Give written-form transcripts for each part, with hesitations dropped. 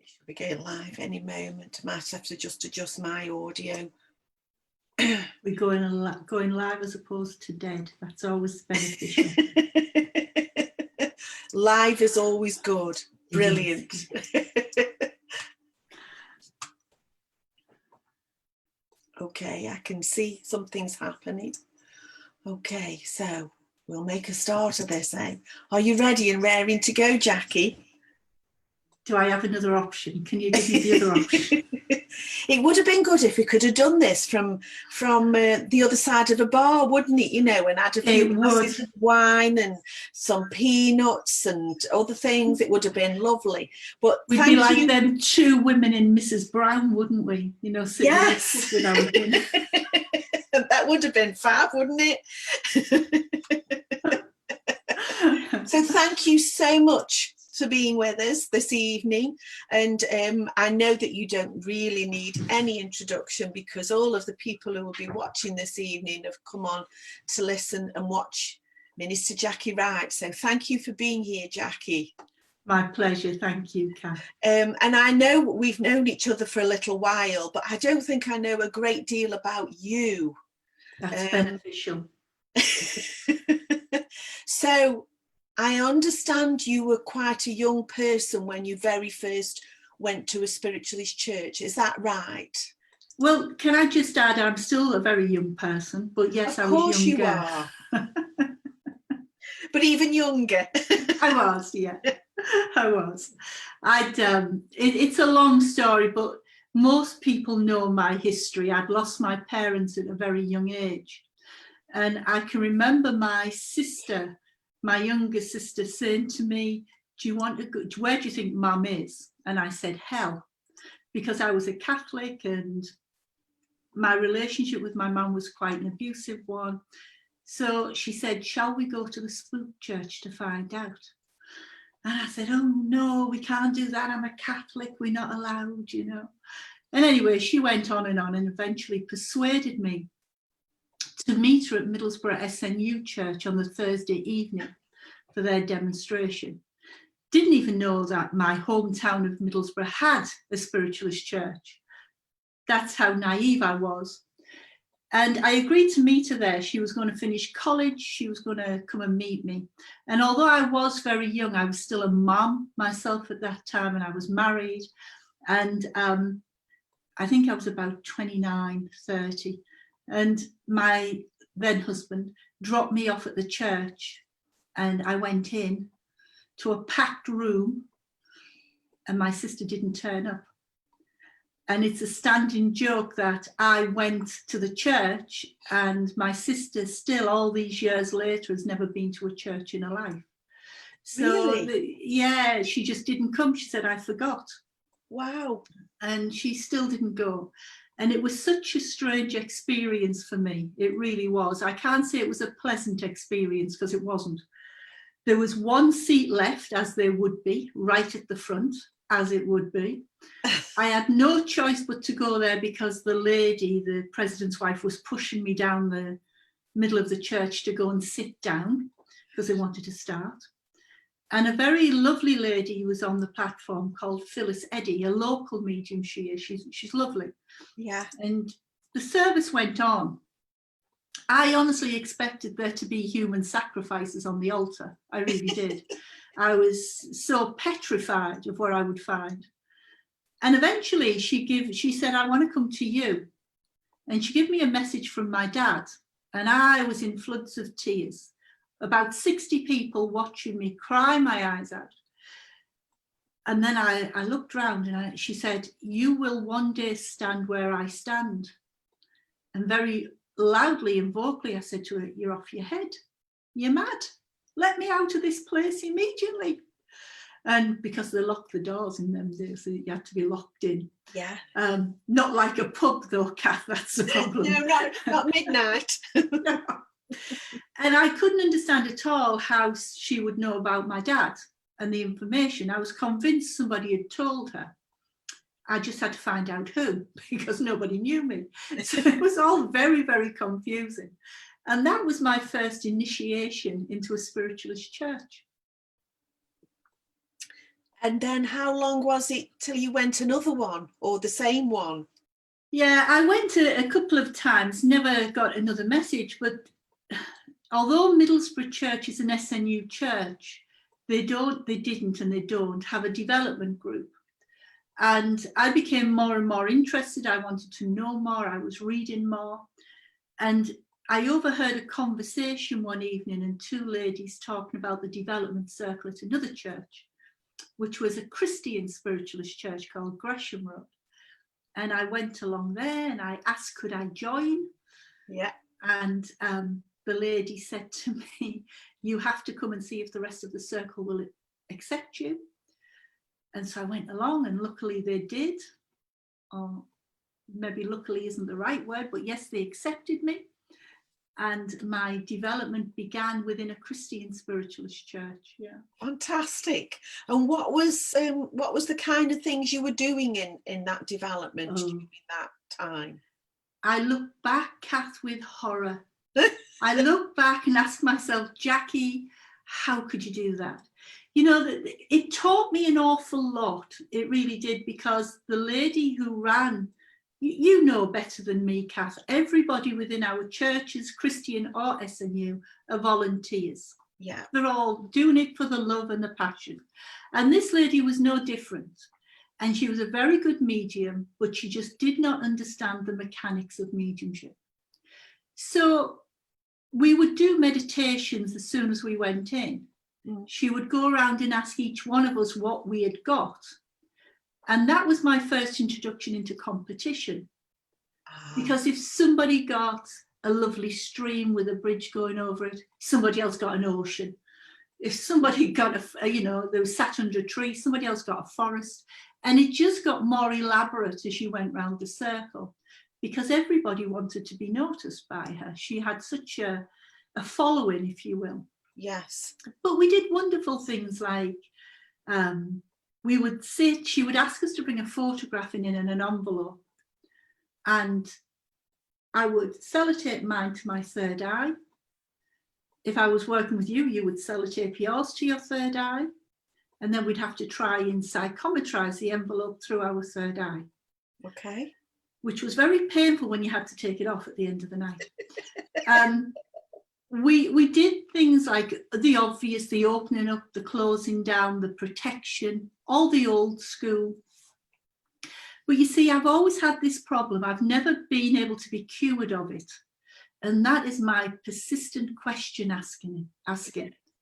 Should be going live any moment. Might have to just adjust my audio. We're going live as opposed to dead. That's always beneficial. Live is always good. Brilliant. Okay, I can see something's happening. Okay, so we'll make a start of this, eh? Are you ready and raring to go, Jackie? Do I have another option? Can you give me the other option? It would have been good if we could have done this from the other side of a bar, wouldn't it? You know, and had a few glasses of wine and some peanuts and other things. It would have been lovely. But we'd be like them two women in Mrs. Brown, wouldn't we? You know, sitting yes. with our dinner. That would have been fab, wouldn't it? So thank you so much for being with us this evening, and I know that you don't really need any introduction because all of the people who will be watching this evening have come on to listen and watch Minister Jackie Wright. So thank you for being here, Jackie. My pleasure. Thank you, Kath. And I know we've known each other for a little while, but I don't think I know a great deal about you. That's beneficial. So I understand you were quite a young person when you very first went to a spiritualist church. Is that right? Well, can I just add, I'm still a very young person, but yes, I was younger. Of course you are. But even younger. I was, yeah. I was. It's a long story, but most people know my history. I'd lost my parents at a very young age. And I can remember my sister, my younger sister, saying to me, do you want to go, where do you think Mum is? And I said, hell, because I was a Catholic and my relationship with my mum was quite an abusive one. So she said, shall we go to the spook church to find out? And I said, oh no, we can't do that. I'm a Catholic, we're not allowed, you know. And anyway, she went on and eventually persuaded me to meet her at Middlesbrough SNU Church on the Thursday evening for their demonstration. Didn't even know that my hometown of Middlesbrough had a spiritualist church. That's how naive I was. And I agreed to meet her there. She was going to finish college. She was going to come and meet me. And although I was very young, I was still a mum myself at that time, and I was married. And I think I was about 29, 30. And my then husband dropped me off at the church, and I went in to a packed room, and my sister didn't turn up. And it's a standing joke that I went to the church and my sister still all these years later has never been to a church in her life. So really? Yeah, she just didn't come. She said, I forgot. Wow. And she still didn't go. And it was such a strange experience for me. It really was. I can't say it was a pleasant experience because it wasn't. There was one seat left, as there would be, right at the front, as it would be. I had no choice but to go there because the lady, the president's wife, was pushing me down the middle of the church to go and sit down because they wanted to start. And a very lovely lady was on the platform called Phyllis Eddy, a local medium she is. She's lovely. Yeah. And the service went on. I honestly expected there to be human sacrifices on the altar. I really did. I was so petrified of what I would find. And eventually she said, I want to come to you. And she gave me a message from my dad. And I was in floods of tears. About 60 people watching me cry my eyes out. And then I looked round and she said, you will one day stand where I stand. And very loudly and vocally I said to her, you're off your head. You're mad. Let me out of this place immediately. And because they locked the doors in them days, so you had to be locked in. Yeah. Not like a pub though, Kath, that's the problem. No, not midnight. No. And I couldn't understand at all how she would know about my dad and the information. I was convinced somebody had told her. I just had to find out who, because nobody knew me. So it was all very, very confusing. And that was my first initiation into a spiritualist church. And then how long was it till you went another one, or the same one? Yeah, I went a couple of times, never got another message, but although Middlesbrough Church is an SNU church, they didn't and they don't have a development group. And I became more and more interested. I wanted to know more. I was reading more. And I overheard a conversation one evening and two ladies talking about the development circle at another church, which was a Christian Spiritualist church called Gresham Road. And I went along there and I asked, could I join? Yeah. And the lady said to me, you have to come and see if the rest of the circle will accept you. And so I went along, and luckily they did. Or maybe luckily isn't the right word, but yes, they accepted me. And my development began within a Christian Spiritualist church. Yeah. Fantastic. And what was the kind of things you were doing in that development during that time? I look back, Kath, with horror. I look back and ask myself, Jackie, how could you do that? You know, it taught me an awful lot. It really did, because the lady who ran, you know better than me, Kath, everybody within our churches, Christian or SNU, are volunteers. Yeah. They're all doing it for the love and the passion. And this lady was no different. And she was a very good medium, but she just did not understand the mechanics of mediumship. So we would do meditations as soon as we went in. She would go around and ask each one of us what we had got. And that was my first introduction into competition. Because if somebody got a lovely stream with a bridge going over it, somebody else got an ocean. If somebody got they were sat under a tree, somebody else got a forest. And it just got more elaborate as you went round the circle, because everybody wanted to be noticed by her. She had such a following, if you will. Yes. But we did wonderful things like we would sit, she would ask us to bring a photograph in an envelope, and I would sellotape mine to my third eye. If I was working with you, you would sellotape yours to your third eye, and then we'd have to try and psychometrize the envelope through our third eye. Okay. Which was very painful when you had to take it off at the end of the night. We did things like the obvious, the opening up, the closing down, the protection, all the old school. But you see, I've always had this problem. I've never been able to be cured of it. And that is my persistent question asking.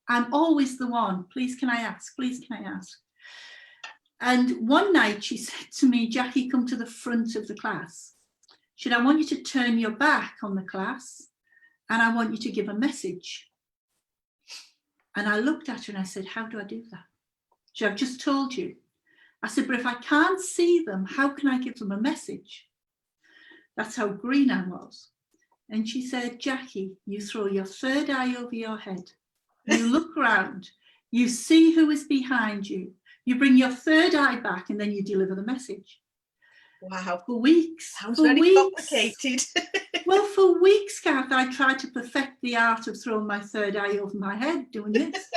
I'm always the one. Please, can I ask? Please, can I ask? And one night she said to me, Jackie, come to the front of the class. She said, I want you to turn your back on the class, and I want you to give a message. And I looked at her and I said, how do I do that? She said, I've just told you. I said, but if I can't see them, how can I give them a message? That's how green I was. And she said, Jackie, you throw your third eye over your head. You look around, you see who is behind you. You bring your third eye back, and then you deliver the message. Wow. For weeks. Sounds very complicated. Well, for weeks, Kath, I tried to perfect the art of throwing my third eye over my head, doing this.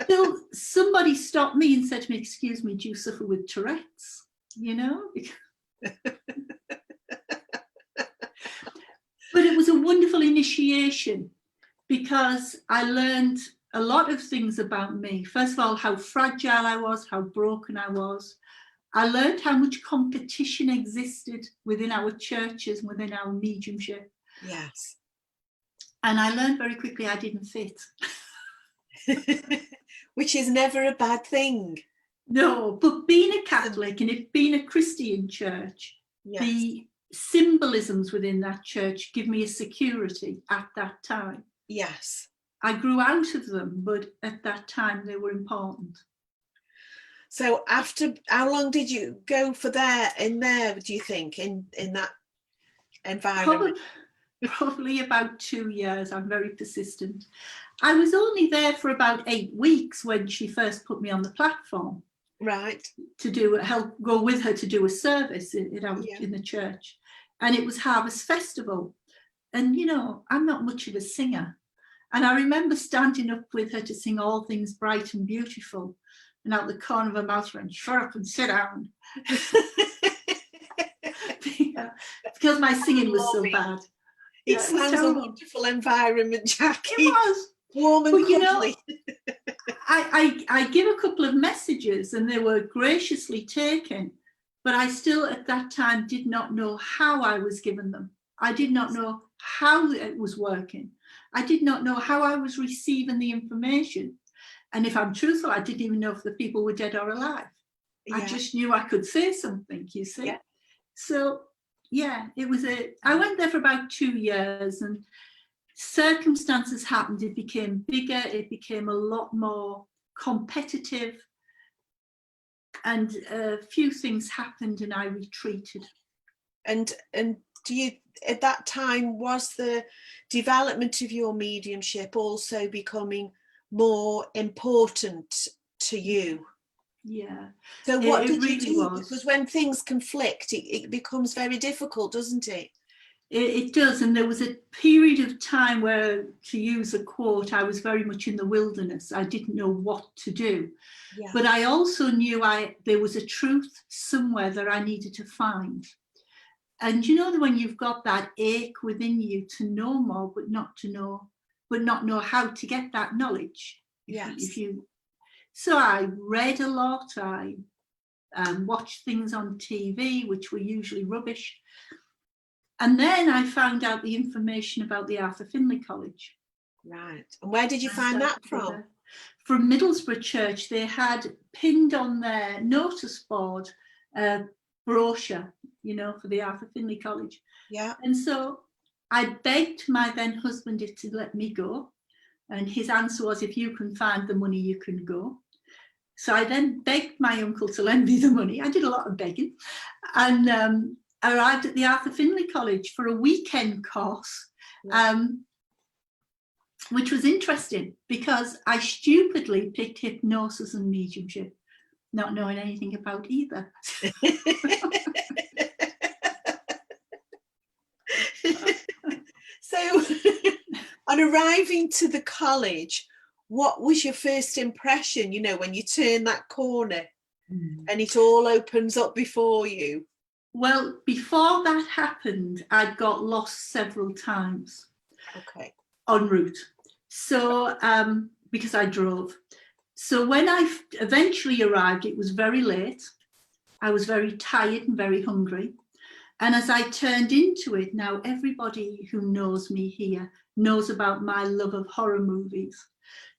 Till somebody stopped me and said to me, excuse me, do you suffer with Tourette's? You know? But it was a wonderful initiation, because I learned a lot of things about me. First of all, how fragile I was, how broken I was. I learned how much competition existed within our churches, within our mediumship. Yes. And I learned very quickly I didn't fit. Which is never a bad thing. No, but being a Catholic and it being a Christian church, yes, the symbolisms within that church give me a security at that time. Yes. I grew out of them, but at that time they were important. So after, how long did you go for in there, do you think, in that environment? Probably about 2 years. I'm very persistent. I was only there for about 8 weeks when she first put me on the platform. Right. To help go with her to do a service in the church. And it was Harvest Festival. And, you know, I'm not much of a singer. And I remember standing up with her to sing All Things Bright and Beautiful. and out the corner of her mouth went, "Shut up and sit down." Because my singing was so bad. It sounds a wonderful environment, Jackie. It was. Warm and cuddly. I give a couple of messages and they were graciously taken, but I still at that time did not know how I was given them. I did not know how it was working. I did not know how I was receiving the information. And if I'm truthful, I didn't even know if the people were dead or alive. Yeah. I just knew I could say something, you see. Yeah. So, yeah, I went there for about 2 years, and circumstances happened. It became bigger. It became a lot more competitive. And a few things happened and I retreated. And do you, at that time, was the development of your mediumship also becoming more important to you? Yeah. So what did you do? Because when things conflict, it becomes very difficult, doesn't it? It does. And there was a period of time where, to use a quote, I was very much in the wilderness. I didn't know what to do. Yeah. But I also knew there was a truth somewhere that I needed to find. And you know, when you've got that ache within you to know more, but not know how to get that knowledge. Yes. So I read a lot. I watched things on TV, which were usually rubbish. And then I found out the information about the Arthur Findlay College. Right. And where did you find that from? From Middlesbrough Church. They had pinned on their notice board a brochure, for the Arthur Findlay College. Yeah. And so I begged my then husband to let me go. And his answer was, if you can find the money, you can go. So I then begged my uncle to lend me the money. I did a lot of begging. And arrived at the Arthur Findlay College for a weekend course, which was interesting because I stupidly picked hypnosis and mediumship, not knowing anything about either. So on arriving to the college, what was your first impression, when you turn that corner and it all opens up before you? Well, before that happened, I got lost several times. Okay. En route. So, because I drove. So when I eventually arrived, it was very late. I was very tired and very hungry. And as I turned into it, now everybody who knows me here knows about my love of horror movies.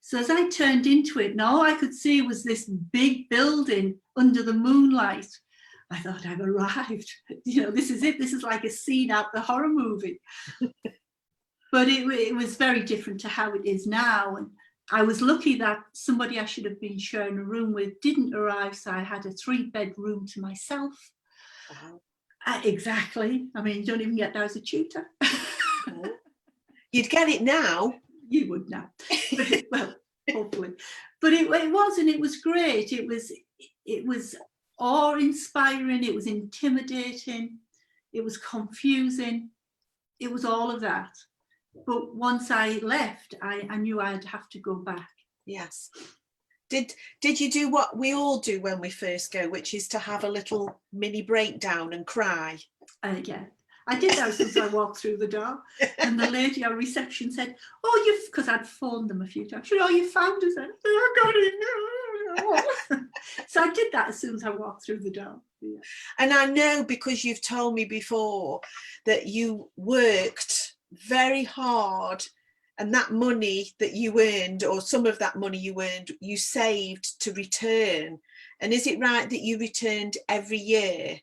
So as I turned into it, now all I could see was this big building under the moonlight. I thought, I've arrived. This is it. This is like a scene out the horror movie. But it was very different to how it is now. And I was lucky that somebody I should have been sharing a room with didn't arrive. So I had a 3-bedroom to myself. Wow. Exactly. I mean, you don't even get that as a tutor. You'd get it now. You would now. Well, hopefully. But it was, and it was great. It was awe-inspiring, it was intimidating, it was confusing, it was all of that. But once I left, I knew I'd have to go back. Yes. Did you do what we all do when we first go, which is to have a little mini breakdown and cry? Yeah. I did that since I walked through the door, and the lady on reception said, because I'd phoned them a few times, you found us. I got it. So I did that as soon as I walked through the door. Yeah. And I know, because you've told me before, that you worked very hard, and that money that you earned, or some of that money you earned, you saved to return. And is it right that you returned every year?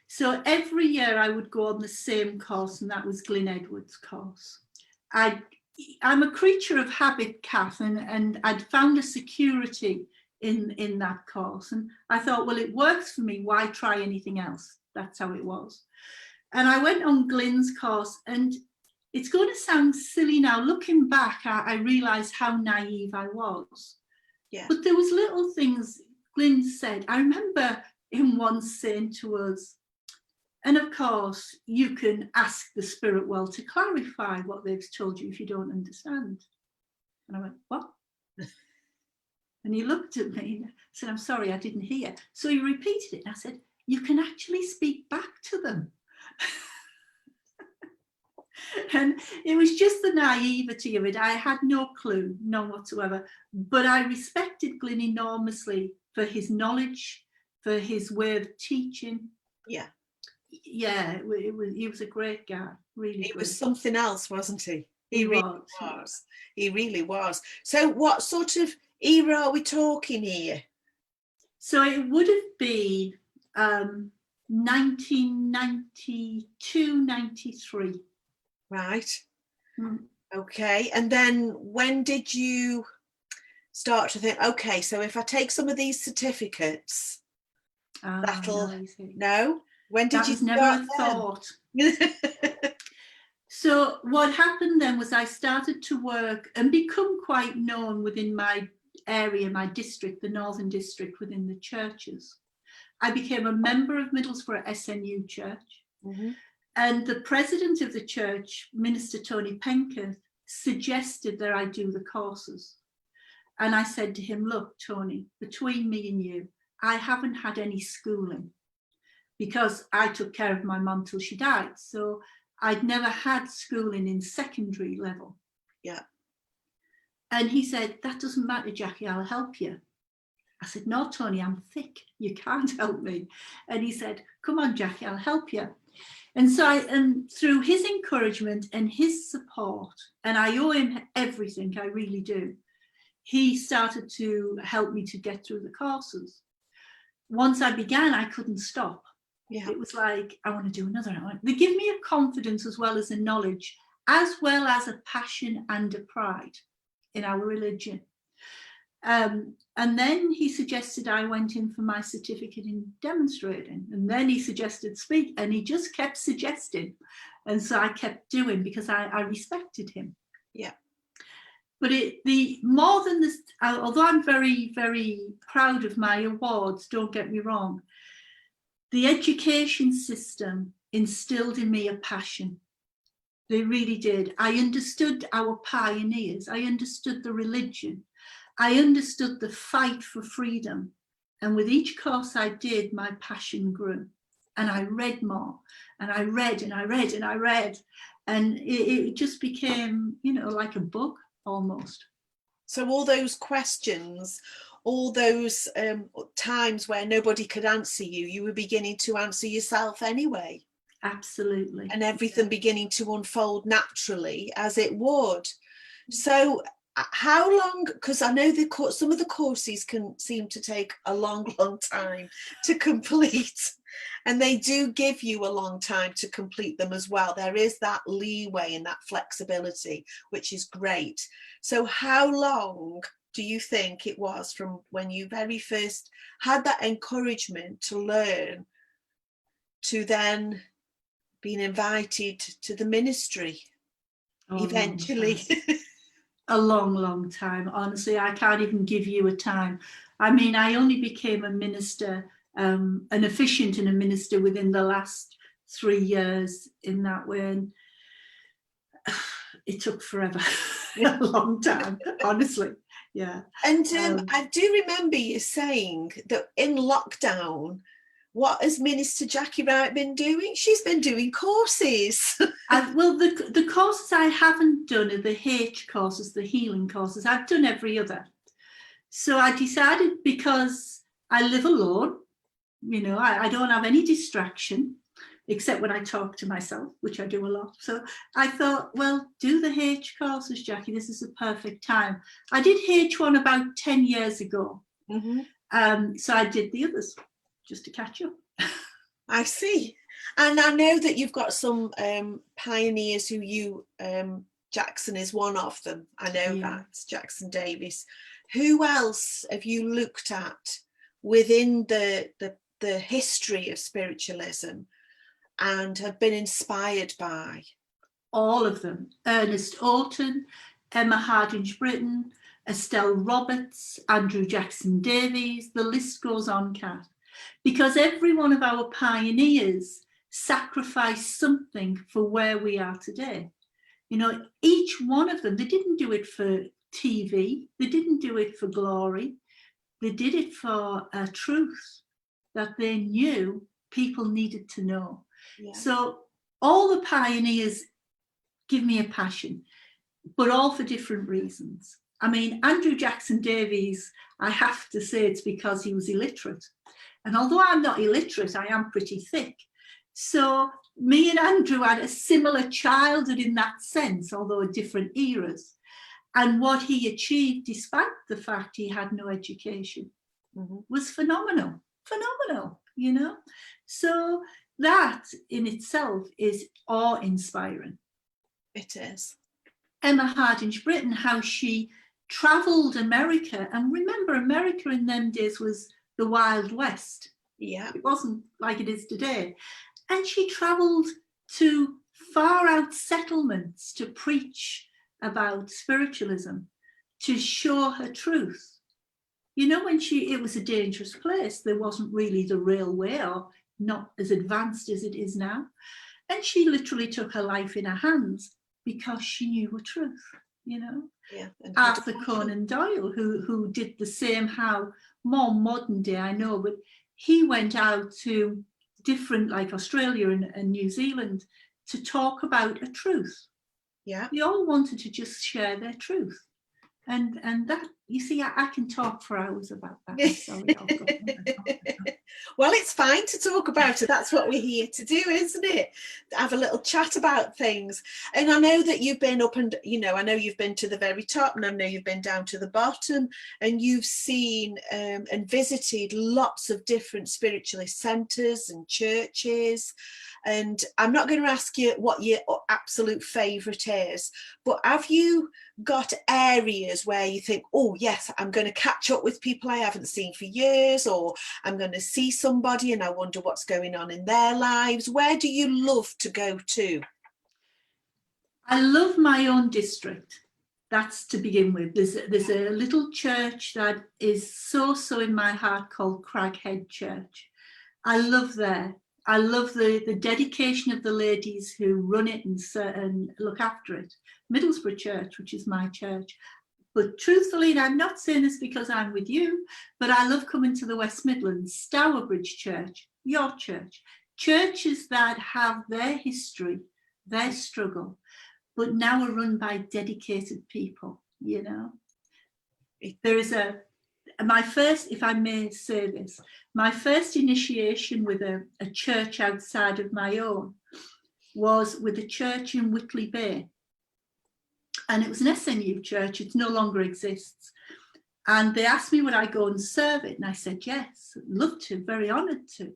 So every year I would go on the same course, and that was Glyn Edwards' course. I'm a creature of habit, Kath, and I'd found a security in that course. And I thought, well, it works for me. Why try anything else? That's how it was. And I went on Glyn's course, and it's going to sound silly now. Looking back, I realised how naive I was. Yeah. But there was little things Glyn said. I remember him once saying to us, and of course, you can ask the spirit world to clarify what they've told you if you don't understand. And I went, what? And he looked at me and said, I'm sorry, I didn't hear. So he repeated it. And I said, you can actually speak back to them. And it was just the naivety of it. I had no clue, none whatsoever. But I respected Glyn enormously for his knowledge, for his way of teaching. Yeah. Yeah, he was a great guy, really. He great. was something else, wasn't he? He really was. He really was. So what sort of era are we talking here? So it would have been 1992, 93. Right. Mm. Okay. And then when did you start to think, okay, so if I take some of these certificates, that'll... No? When did you start? Never a thought. So what happened then was I started to work and become quite known within my area, my district, the Northern District, within the churches. I became a member of Middlesbrough SNU Church. Mm-hmm. And the president of the church, Minister Tony Penketh, suggested that I do the courses. And I said to him, look, Tony, between me and you, I haven't had any schooling because I took care of my mum till she died. So I'd never had schooling in secondary level. Yeah. And he said, that doesn't matter, Jackie, I'll help you. I said, no, Tony, I'm thick. You can't help me. And he said, come on, Jackie, I'll help you. And so through his encouragement and his support, and I owe him everything, I really do, he started to help me to get through the courses. Once I began, I couldn't stop. Yeah. It was like, I want to do another. They give me a confidence as well as a knowledge, as well as a passion and a pride in our religion. And then he suggested I went in for my certificate in demonstrating. And then he suggested speak, and he just kept suggesting. And so I kept doing because I respected him. Yeah. But more than this, although I'm very, very proud of my awards, don't get me wrong, the education system instilled in me a passion. They really did. I understood our pioneers. I understood the religion. I understood the fight for freedom. And with each course I did, my passion grew. And I read more. And I read and I read and I read. And it just became, like a book almost. So all those questions, all those times where nobody could answer you, you were beginning to answer yourself anyway. Absolutely. And everything beginning to unfold naturally as it would. So how long, because I know some of the courses can seem to take a long, long time to complete. And they do give you a long time to complete them as well. There is that leeway and that flexibility, which is great. So how long do you think it was from when you very first had that encouragement to learn to then being invited to the ministry eventually? A long, long time. Honestly, I can't even give you a time. I mean, I only became a minister, an officiant and a minister within the last 3 years in that way. And it took forever, a long time, honestly. Yeah. And I do remember you saying that in lockdown, what has Minister Jackie Wright been doing? She's been doing courses. Well, the courses I haven't done are the H courses, the healing courses. I've done every other. So I decided, because I live alone, I don't have any distraction except when I talk to myself, which I do a lot. So I thought, well, do the H courses, Jackie. This is the perfect time. I did H1 about 10 years ago. Mm-hmm. So I did the others just to catch up. I see. And I know that you've got some pioneers who you, Jackson is one of them. I know that, Jackson Davis. Who else have you looked at within the history of spiritualism and have been inspired by? All of them. Ernest Orton, Emma Hardinge-Britton, Estelle Roberts, Andrew Jackson Davies, the list goes on, Kath. Because every one of our pioneers sacrificed something for where we are today. Each one of them, they didn't do it for TV, they didn't do it for glory, They did it for a truth that they knew people needed to know. Yeah. So all the pioneers give me a passion, but all for different reasons. I mean, Andrew Jackson Davies, I have to say it's because he was illiterate. And although I'm not illiterate, I am pretty thick. So me and Andrew had a similar childhood in that sense, although at different eras. And what he achieved, despite the fact he had no education, was phenomenal, you know. So that in itself is awe-inspiring. It is. Emma Hardinge Britten, how she travelled America. And remember, America in them days was the Wild West. Yeah. It wasn't like it is today. And she travelled to far out settlements to preach about spiritualism, to show her truth. You know, when it was a dangerous place, there wasn't really the railway, or not as advanced as it is now. And she literally took her life in her hands because she knew her truth, you know. Yeah. Arthur Conan Doyle, who did the same, how more modern day, I know, but he went out to different, like Australia and New Zealand, to talk about a truth. Yeah. They all wanted to just share their truth. And that, you see, I can talk for hours about that. I'm sorry, I'll go on. Well, it's fine to talk about it. That's what we're here to do, isn't it? Have a little chat about things. And I know that you've been up and, you know, I know you've been to the very top, and I know you've been down to the bottom, and you've seen and visited lots of different spiritualist centres and churches. And I'm not going to ask you what your absolute favourite is, but have you got areas where you think, oh yes, I'm going to catch up with people I haven't seen for years, or I'm going to see somebody and I wonder what's going on in their lives? Where do you love to go to? I love my own district. That's to begin with. There's a little church that is so in my heart called Craghead Church. I love there. I love the dedication of the ladies who run it and look after it. Middlesbrough Church, which is my church. But truthfully, and I'm not saying this because I'm with you, but I love coming to the West Midlands, Stourbridge Church, your church, churches that have their history, their struggle, but now are run by dedicated people, you know. There is my first, if I may say this, my first initiation with a church outside of my own was with a church in Whitley Bay. And it was an SNU church, it no longer exists. And they asked me would I go and serve it, and I said yes, love to, very honoured to.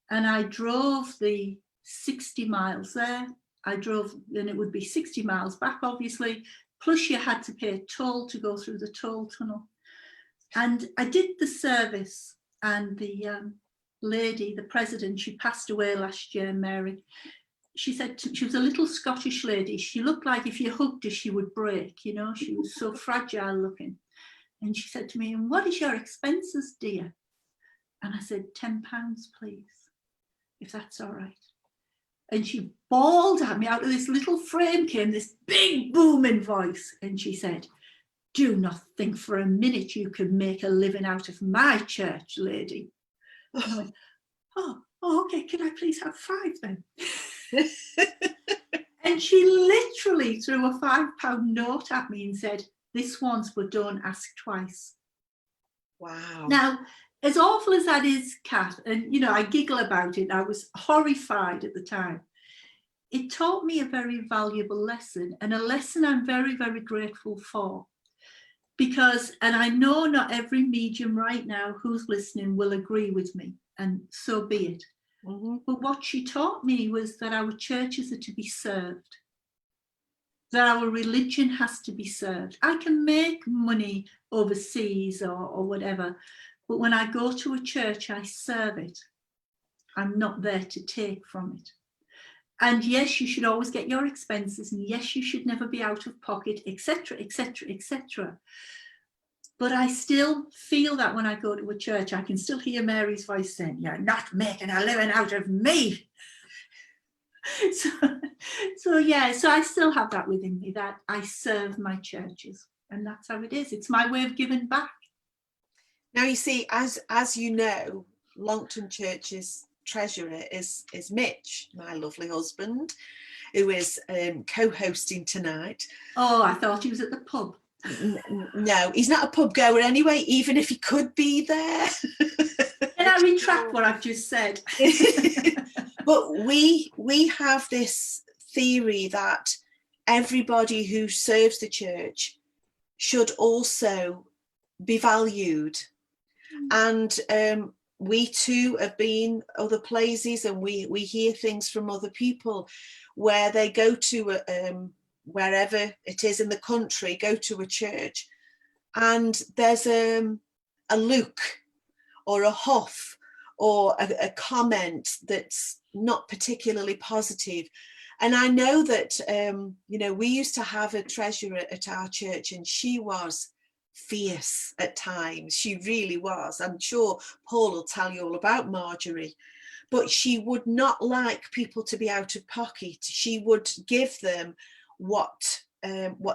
And I drove the 60 miles there. I drove, and it would be 60 miles back, obviously, plus you had to pay a toll to go through the toll tunnel. And I did the service, and the lady, the president, she passed away last year, Mary. She said, she was a little Scottish lady. She looked like if you hugged her, she would break, you know, she was so fragile looking. And she said to me, and what is your expenses, dear? And I said, £10, please, if that's all right. And she bawled at me. Out of this little frame came this big booming voice. And she said, do not think for a minute you can make a living out of my church, lady. And I went, oh, okay, can I please have 5 then? And she literally threw a £5 note at me and said, this once, but don't ask twice. Wow. Now, as awful as that is, Kath, and you know, I giggle about it, I was horrified at the time. It taught me a very valuable lesson, and a lesson I'm very, very grateful for. Because, and I know not every medium right now who's listening will agree with me, and so be it. But what she taught me was that our churches are to be served, that our religion has to be served. I can make money overseas or whatever, but when I go to a church, I serve it. I'm not there to take from it. And yes, you should always get your expenses, and yes, you should never be out of pocket, etc., etc., etc. But I still feel that when I go to a church, I can still hear Mary's voice saying, you're not making a living out of me. So yeah, so I still have that within me, that I serve my churches, and that's how it is. It's my way of giving back. Now, you see, as you know, Longton Church's treasurer is Mitch, my lovely husband, who is co-hosting tonight. Oh, I thought he was at the pub. No, he's not a pub goer anyway, even if he could be there. Can I retract what I've just said? But we have this theory that everybody who serves the church should also be valued. And we too have been other places, and we hear things from other people where they go to wherever it is in the country, go to a church, and there's a look or a huff or a comment that's not particularly positive. And I know that we used to have a treasurer at our church, and she was fierce at times. She really was. I'm sure Paul will tell you all about Marjorie, but she would not like people to be out of pocket. She would give them what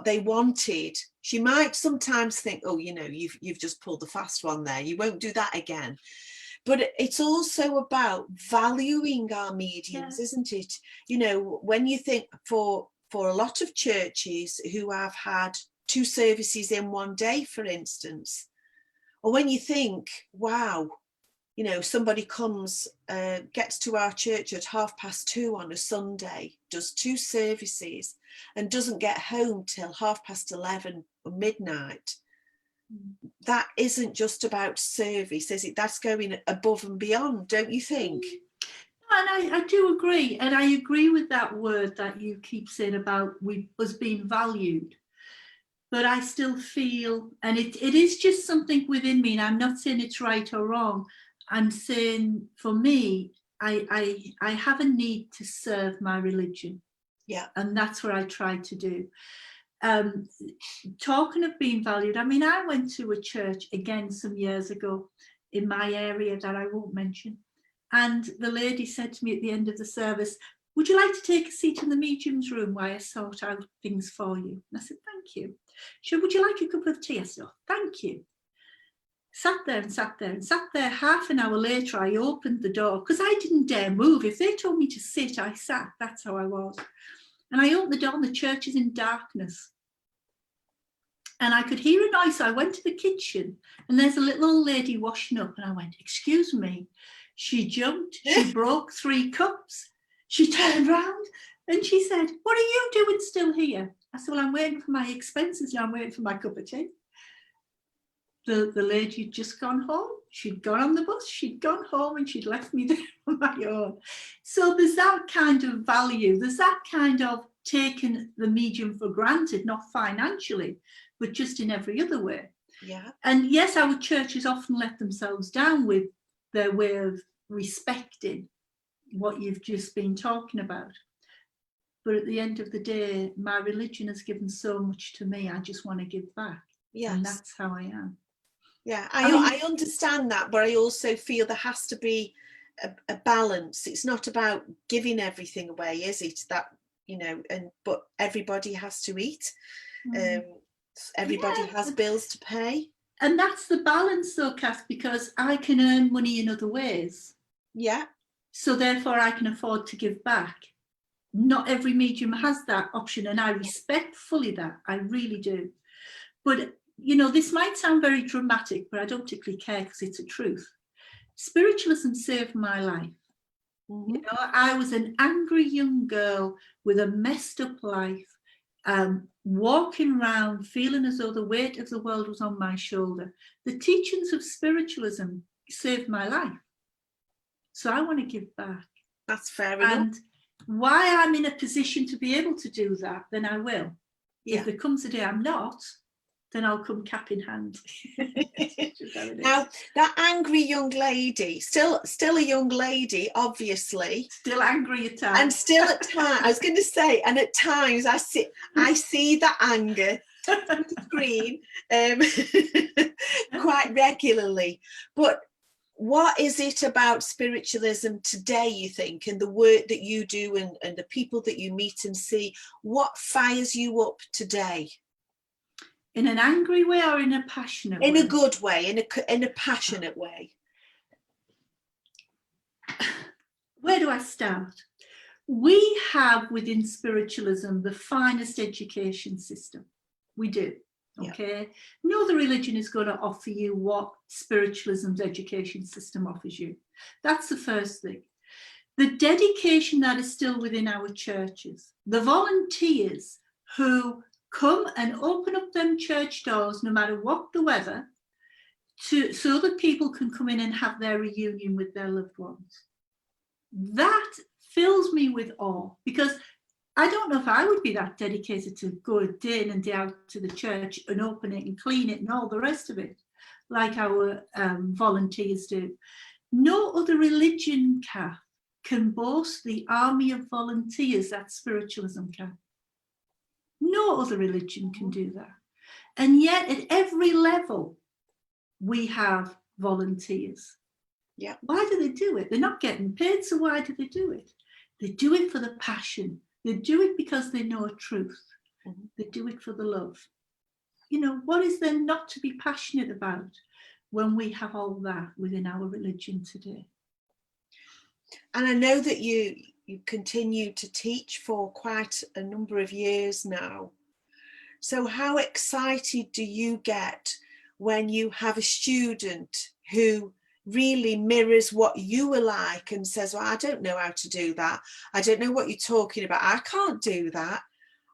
they wanted. She might sometimes think, oh, you've just pulled the fast one there, you won't do that again. But it's also about valuing our mediums, isn't it? When you think for a lot of churches who have had 2 services in one day, for instance, or when you think, wow, somebody comes, gets to our church at 2:30 on a Sunday, does 2 services and doesn't get home till 11:30 or midnight. That isn't just about service, is it? That's going above and beyond, don't you think? And I do agree. And I agree with that word that you keep saying about us being valued. But I still feel, and it is just something within me, and I'm not saying it's right or wrong. I'm saying, for me, I have a need to serve my religion. Yeah. And that's what I try to do. Talking of being valued, I mean, I went to a church again some years ago in my area that I won't mention. And the lady said to me at the end of the service, would you like to take a seat in the medium's room while I sort out things for you? And I said, thank you. She said, would you like a cup of tea? I said, oh, thank you. Sat there. Half an hour later, I opened the door because I didn't dare move. If they told me to sit, I sat. That's how I was. And I opened the door and the church is in darkness. And I could hear a noise. So I went to the kitchen and there's a little old lady washing up. And I went, excuse me. She jumped. She broke 3 cups. She turned round and she said, what are you doing still here? I said, well, I'm waiting for my expenses now. I'm waiting for my cup of tea. The lady had just gone home. She'd gone on the bus. She'd gone home and she'd left me there on my own. So there's that kind of value. There's that kind of taking the medium for granted, not financially, but just in every other way. Yeah. And yes, our churches often let themselves down with their way of respecting what you've just been talking about. But at the end of the day, my religion has given so much to me. I just want to give back. Yes. And that's how I am. Yeah, I understand that, but I also feel there has to be a balance. It's not about giving everything away, is it? That, but everybody has to eat. Everybody has bills to pay. And that's the balance though, Kath, because I can earn money in other ways. Yeah. So therefore I can afford to give back. Not every medium has that option, and I respect fully that. I really do. But this might sound very dramatic, but I don't particularly care because it's a truth. Spiritualism saved my life. Mm-hmm. I was an angry young girl with a messed up life, walking around feeling as though the weight of the world was on my shoulder. The teachings of spiritualism saved my life. So I want to give back. That's fair enough. And why I'm in a position to be able to do that, then I will. Yeah. If there comes a day I'm not, then I'll come cap in hand. Now, that angry young lady, still a young lady, obviously. Still angry at times. And still at times, I was going to say, and at times I see that anger on the screen quite regularly. But what is it about spiritualism today, you think, and the work that you do and the people that you meet and see? What fires you up today? In an angry way or in a passionate way? In a good way, in a passionate way. Where do I start? We have within spiritualism the finest education system. We do. Okay. Yeah. No other religion is going to offer you what spiritualism's education system offers you. That's the first thing. The dedication that is still within our churches, the volunteers who come and open up them church doors no matter what the weather, so that people can come in and have their reunion with their loved ones. That fills me with awe, because I don't know if I would be that dedicated to go day in and day out to the church and open it and clean it and all the rest of it, like our volunteers do. No other religion, Kath, can boast the army of volunteers that spiritualism can. No other religion can do that. And yet at every level, we have volunteers. Yeah. Why do they do it? They're not getting paid, so why do they do it? They do it for the passion. They do it because they know truth. Mm-hmm. They do it for the love. You know, what is there not to be passionate about when we have all that within our religion today? And I know that you continue to teach for quite a number of years now. So how excited do you get when you have a student who really mirrors what you were like and says, well, I don't know how to do that. I don't know what you're talking about. I can't do that.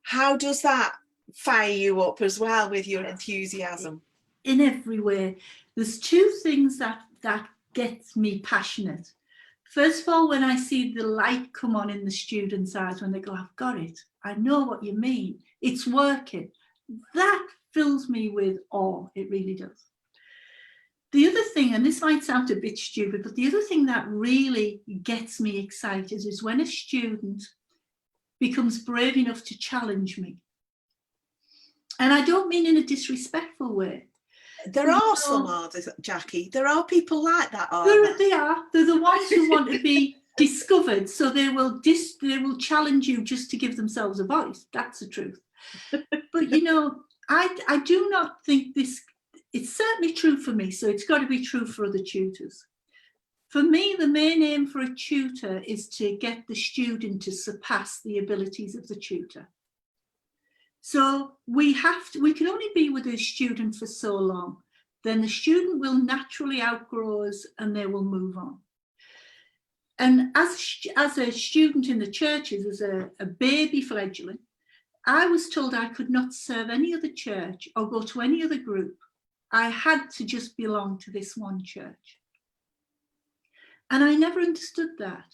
How does that fire you up as well with your enthusiasm? In every way. There's two things that gets me passionate. First of all, when I see the light come on in the students' eyes, when they go, I've got it. I know what you mean. It's working. That fills me with awe. It really does. The other thing, and this might sound a bit stupid, but the other thing that really gets me excited is when a student becomes brave enough to challenge me. And I don't mean in a disrespectful way. There are some, are there, Jackie? There are people like that, aren't there? They are. They're the ones who want to be discovered, so they will challenge you just to give themselves a voice. That's the truth. But, you know, I do not think this... It's certainly true for me, so it's got to be true for other tutors. For me, the main aim for a tutor is to get the student to surpass the abilities of the tutor. So we can only be with a student for so long. Then the student will naturally outgrow us and they will move on. And as a student in the churches, as a baby fledgling, I was told I could not serve any other church or go to any other group. I had to just belong to this one church. And I never understood that,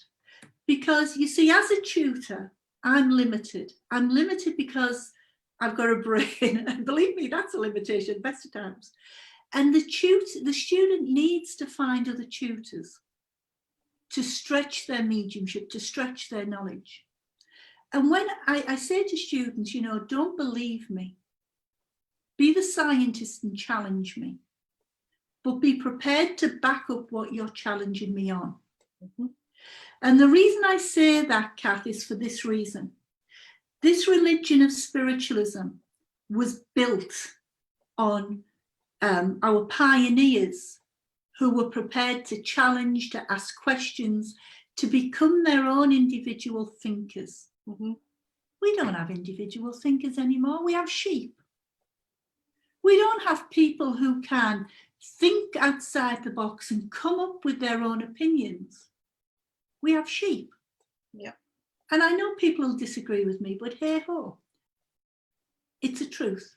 because you see, as a tutor, I'm limited. I'm limited because I've got a brain, and believe me, that's a limitation best of times. And the student needs to find other tutors to stretch their mediumship, to stretch their knowledge. And when I say to students, you know, don't believe me. Be the scientist and challenge me, but be prepared to back up what you're challenging me on. Mm-hmm. And the reason I say that, Kath, is for this reason. This religion of spiritualism was built on our pioneers who were prepared to challenge, to ask questions, to become their own individual thinkers. Mm-hmm. We don't have individual thinkers anymore. We have sheep. We don't have people who can think outside the box and come up with their own opinions. We have sheep. Yeah. And I know people will disagree with me, but hey ho, it's a truth.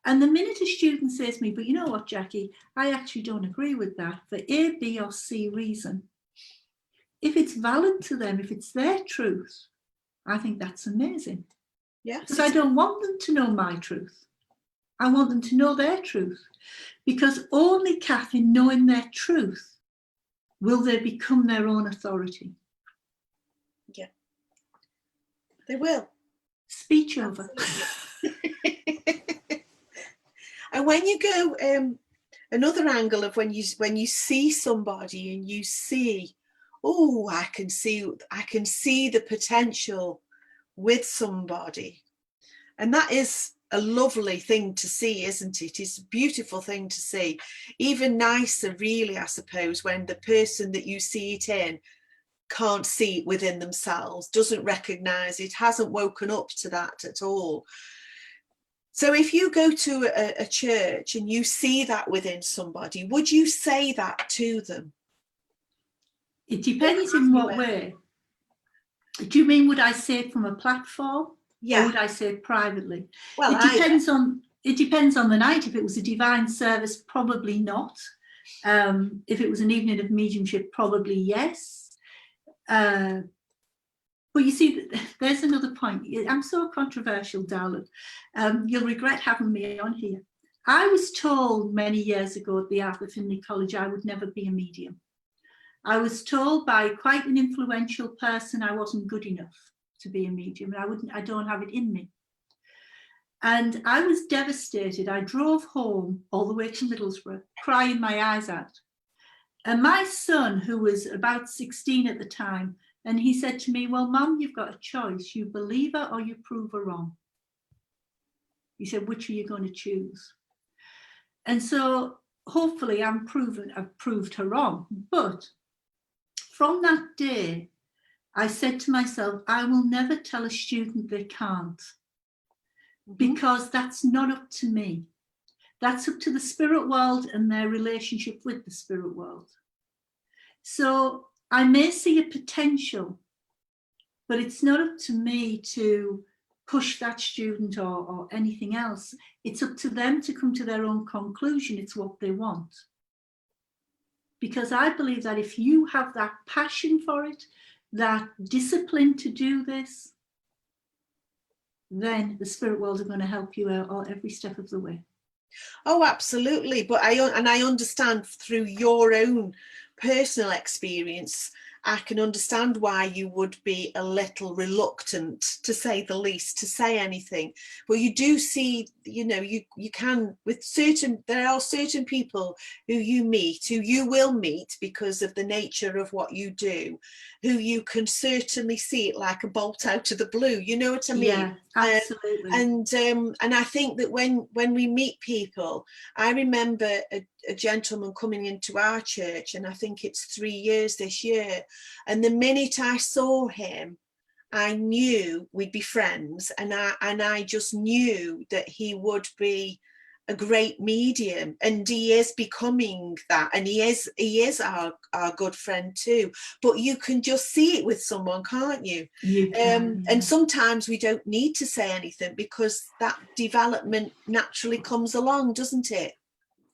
And the minute a student says to me, but you know what, Jackie, I actually don't agree with that for A, B or C reason. If it's valid to them, if it's their truth, I think that's amazing. Yes. Because I don't want them to know my truth. I want them to know their truth, because only, Kath, in knowing their truth will they become their own authority. Yeah, they will. Speech over. And when you go another angle of when you see somebody and you see, oh, I can see the potential with somebody, and that is a lovely thing to see, isn't it? It's a beautiful thing to see. Even nicer, really, I suppose, when the person that you see it in can't see it within themselves, doesn't recognize it, hasn't woken up to that at all. So if you go to a church and you see that within somebody, would you say that to them? It depends in what way. Do you mean, would I say it from a platform? Yeah. Or would I say it privately? Well, it depends on the night. If it was a divine service, probably not. If it was an evening of mediumship, probably yes. But you see, there's another point. I'm so controversial, darling. You'll regret having me on here. I was told many years ago at the Arthur Findlay College I would never be a medium. I was told by quite an influential person I wasn't good enough to be a medium, and I don't have it in me. And I was devastated. I drove home all the way to Middlesbrough, crying my eyes out. And my son, who was about 16 at the time, and he said to me, well, Mum, you've got a choice. You believe her or you prove her wrong. He said, which are you going to choose? And so hopefully I've proved her wrong. But from that day, I said to myself, I will never tell a student they can't, because that's not up to me. That's up to the spirit world and their relationship with the spirit world. So I may see a potential, but it's not up to me to push that student or anything else. It's up to them to come to their own conclusion. It's what they want. Because I believe that if you have that passion for it, that discipline to do this, then the spirit world are going to help you out every step of the way. Oh, absolutely. But I understand through your own personal experience, I can understand why you would be a little reluctant, to say the least, to say anything. But you do see, you know, you can, with there are certain people who you will meet because of the nature of what you do, who you can certainly see it like a bolt out of the blue. You know what I mean? Yeah, absolutely. And I think that when we meet people, I remember a gentleman coming into our church, and I think it's 3 years this year, and the minute I saw him, I knew we'd be friends, and I just knew that he would be a great medium, and he is becoming that, and he is our good friend too. But you can just see it with someone, can't you? You can, yeah. And sometimes we don't need to say anything, because that development naturally comes along, doesn't it?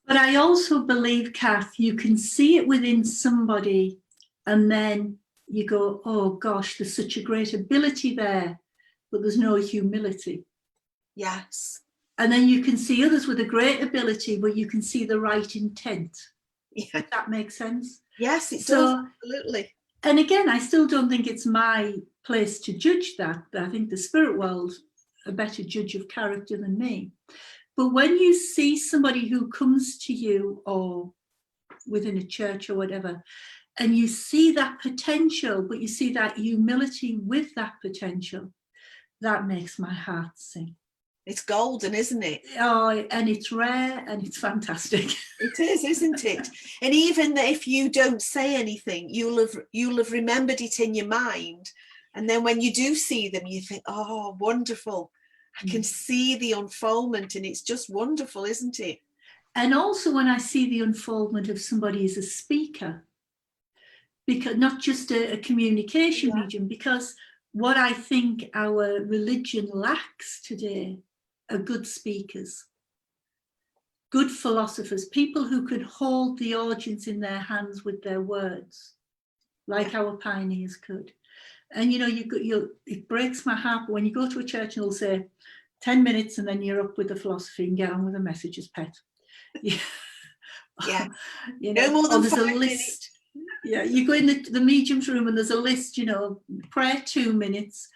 But I also believe, Kath, you can see it within somebody, and then you go, oh gosh, there's such a great ability there, but there's no humility. Yes. And then you can see others with a great ability, but you can see the right intent. Yeah. If that makes sense? Yes, it does, absolutely. And again, I still don't think it's my place to judge that. I think the spirit world a better judge of character than me. But when you see somebody who comes to you, or within a church or whatever, and you see that potential, but you see that humility with that potential, that makes my heart sing. It's golden, isn't it? Oh, and it's rare and it's fantastic. It is, isn't it? And even if you don't say anything, you'll have remembered it in your mind. And then when you do see them, you think, oh, wonderful. I can see the unfoldment, and it's just wonderful, isn't it? And also when I see the unfoldment of somebody as a speaker, because not just a communication medium, because what I think our religion lacks today are good speakers, good philosophers, people who can hold the audience in their hands with their words, like our pioneers could. And you know, it breaks my heart when you go to a church and they'll say 10 minutes and then you're up with the philosophy and get on with the messages, pet. Yeah. You know, no more than there's 5 a list. minutes. Yeah, you go in the medium's room and there's a list, you know, prayer 2 minutes,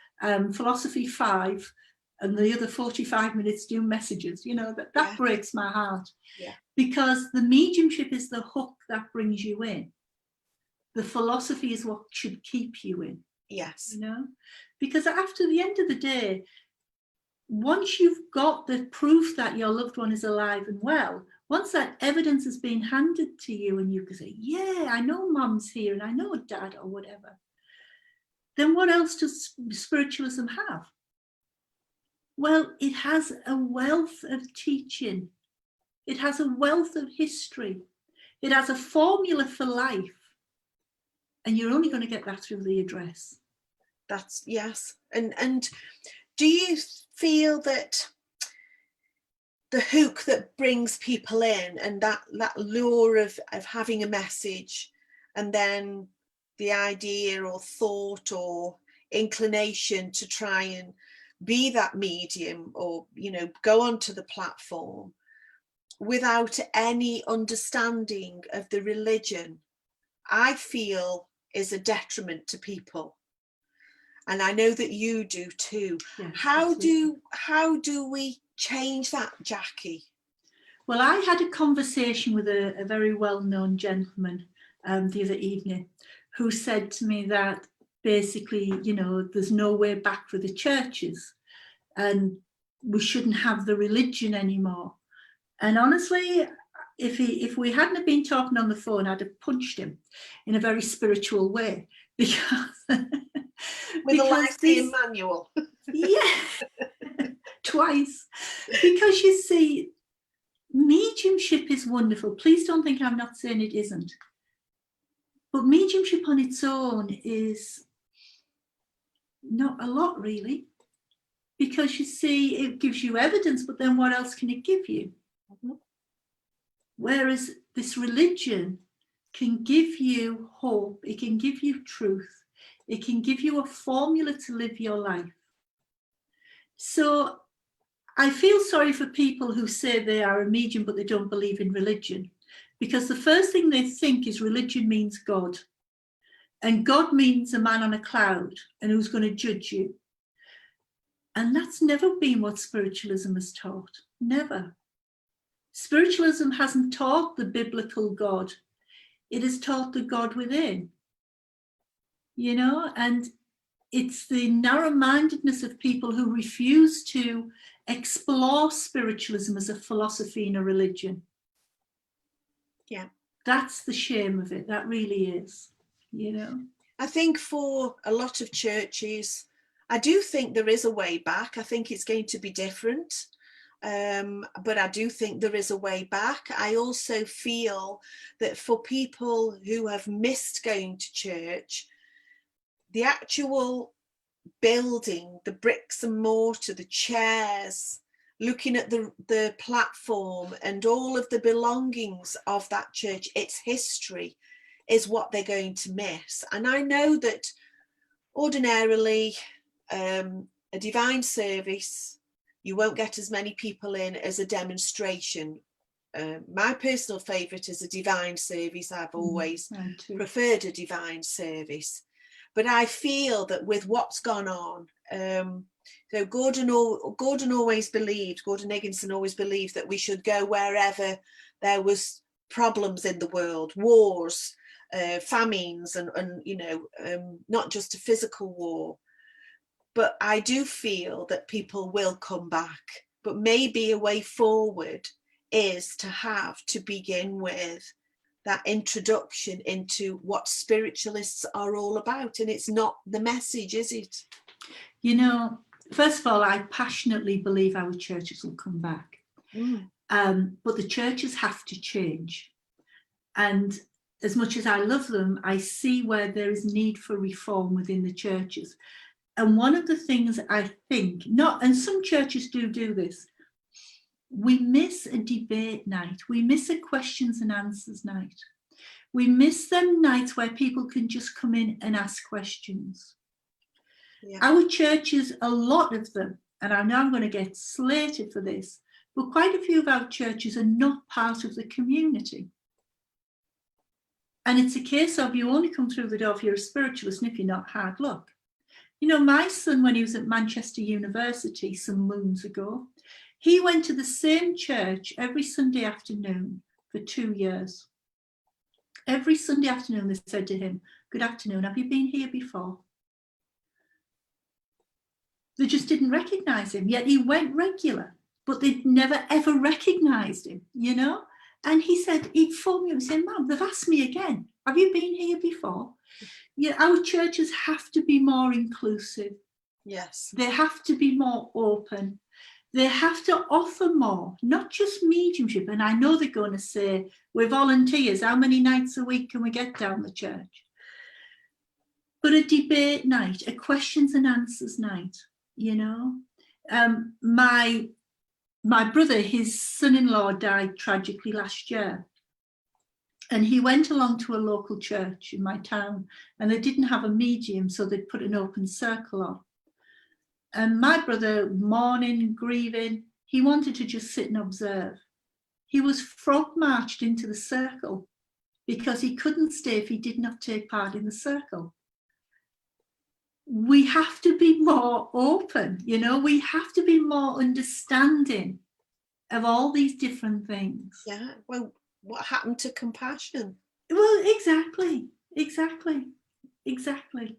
philosophy 5, and the other 45 minutes do messages. You know, that breaks my heart. Yeah. Because the mediumship is the hook that brings you in. The philosophy is what should keep you in. Yes. You know, because after the end of the day, once you've got the proof that your loved one is alive and well, once that evidence has been handed to you and you can say, yeah, I know mum's here and I know dad or whatever, then what else does spiritualism have? Well, it has a wealth of teaching. It has a wealth of history. It has a formula for life. And you're only going to get that through the address. That's, yes. And do you feel that the hook that brings people in and that lure of having a message, and then the idea or thought or inclination to try and be that medium, or, you know, go onto the platform without any understanding of the religion, I feel is a detriment to people. And I know that you do too. Yeah, how do we change that, Jackie? Well, I had a conversation with a very well-known gentleman the other evening who said to me that basically, you know, there's no way back for the churches and we shouldn't have the religion anymore. And honestly, if we hadn't been talking on the phone, I'd have punched him in a very spiritual way, because with a Lyceum manual. Yeah, twice. Because you see, mediumship is wonderful. Please don't think I'm not saying it isn't. But mediumship on its own is not a lot, really. Because you see, it gives you evidence, but then what else can it give you? Mm-hmm. Whereas this religion can give you hope, it can give you truth, it can give you a formula to live your life. So I feel sorry for people who say they are a medium but they don't believe in religion, because the first thing they think is religion means God, and God means a man on a cloud and who's going to judge you. And that's never been what spiritualism has taught, never. Spiritualism hasn't taught the biblical God, it has taught the God within, you know, and it's the narrow-mindedness of people who refuse to explore spiritualism as a philosophy and a religion. Yeah. That's the shame of it, that really is, you know. I think for a lot of churches, I do think there is a way back. I think it's going to be different. But I do think there is a way back. I also feel that for people who have missed going to church, the actual building, the bricks and mortar, the chairs, looking at the platform and all of the belongings of that church, its history, is what they're going to miss. And I know that ordinarily a divine service, you won't get as many people in as a demonstration. My personal favourite is a divine service. I've always preferred a divine service. But I feel that with what's gone on, so Gordon always believed, Gordon Higginson always believed that we should go wherever there was problems in the world, wars, famines, and you know, not just a physical war. But I do feel that people will come back. But maybe a way forward is to begin with that introduction into what spiritualists are all about. And it's not the message, is it? You know, first of all, I passionately believe our churches will come back. But the churches have to change. And as much as I love them, I see where there is need for reform within the churches. And one of the things I think, and some churches do this, we miss a debate night. We miss a questions and answers night. We miss them nights where people can just come in and ask questions. Yeah. Our churches, a lot of them, and I know I'm going to get slated for this, but quite a few of our churches are not part of the community. And it's a case of you only come through the door if you're a spiritualist, and if you're not, hard luck. You know, my son, when he was at Manchester University some moons ago, he went to the same church every Sunday afternoon for 2 years. Every Sunday afternoon, they said to him, "Good afternoon, have you been here before?" They just didn't recognise him, yet he went regular, but they'd never ever recognised him, you know. And he said, he'd phone me and say, Mum, they've asked me again, have you been here before? Yeah, our churches have to be more inclusive. Yes. They have to be more open. They have to offer more, not just mediumship. And I know they're going to say, we're volunteers, how many nights a week can we get down the church? But a debate night, a questions and answers night, you know. My brother, his son-in-law died tragically last year. And he went along to a local church in my town, and they didn't have a medium, so they'd put an open circle on. And my brother, mourning, grieving, he wanted to just sit and observe. He was frog marched into the circle because he couldn't stay if he did not take part in the circle. We have to be more open, you know, we have to be more understanding of all these different things. Yeah, well, what happened to compassion? Well, exactly,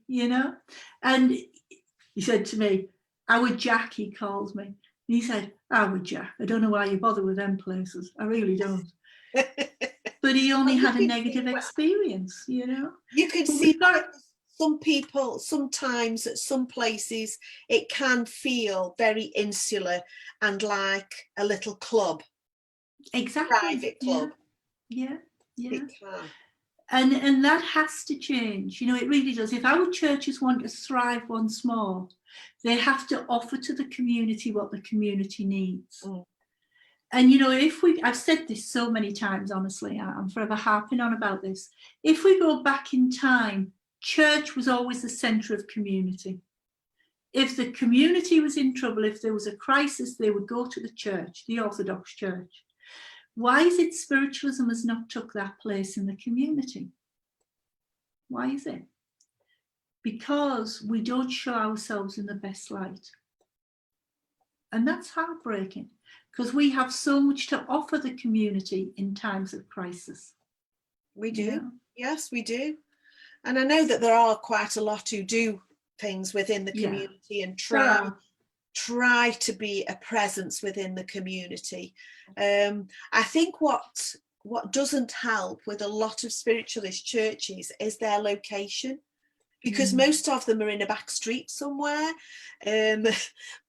you know. And he said to me, our Jack, he calls me. And he said, our Jack, I don't know why you bother with them places. I really don't. But he only had a negative experience, you know. You could see some people, sometimes at some places, it can feel very insular and like a little club. Exactly. Private club. Yeah. It can. And that has to change, you know, it really does. If our churches want to thrive once more, they have to offer to the community what the community needs. And, you know, I've said this so many times, honestly, I'm forever harping on about this. If we go back in time, church was always the centre of community. If the community was in trouble, if there was a crisis, they would go to the church, the Orthodox Church. Why is it spiritualism has not took that place in the community? Why is it? Because we don't show ourselves in the best light. And that's heartbreaking, because we have so much to offer the community in times of crisis. We do. Yeah. Yes, we do. And I know that there are quite a lot who do things within the community and try to be a presence within the community. I think what doesn't help with a lot of spiritualist churches is their location, because most of them are in a back street somewhere.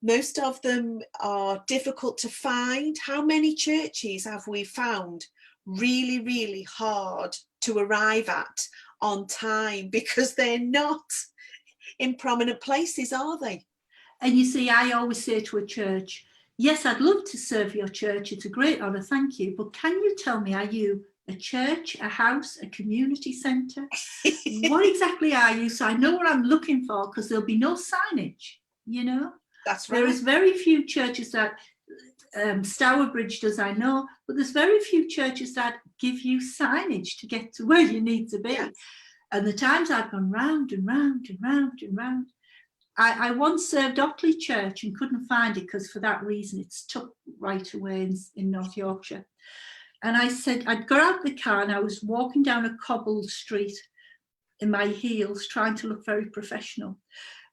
Most of them are difficult to find. How many churches have we found really, really hard to arrive at on time because they're not in prominent places, are they? And you see, I always say to a church, yes, I'd love to serve your church. It's a great honour, thank you. But can you tell me, are you a church, a house, a community centre? What exactly are you? So I know what I'm looking for, because there'll be no signage, you know? That's right. There is very few churches that, Stourbridge does, I know, but there's very few churches that give you signage to get to where you need to be. Yes. And the times I've gone round and round and round and round. I once served Otley Church and couldn't find it because for that reason it's tucked right away in North Yorkshire. And I said, I'd got out the car and I was walking down a cobbled street in my heels, trying to look very professional.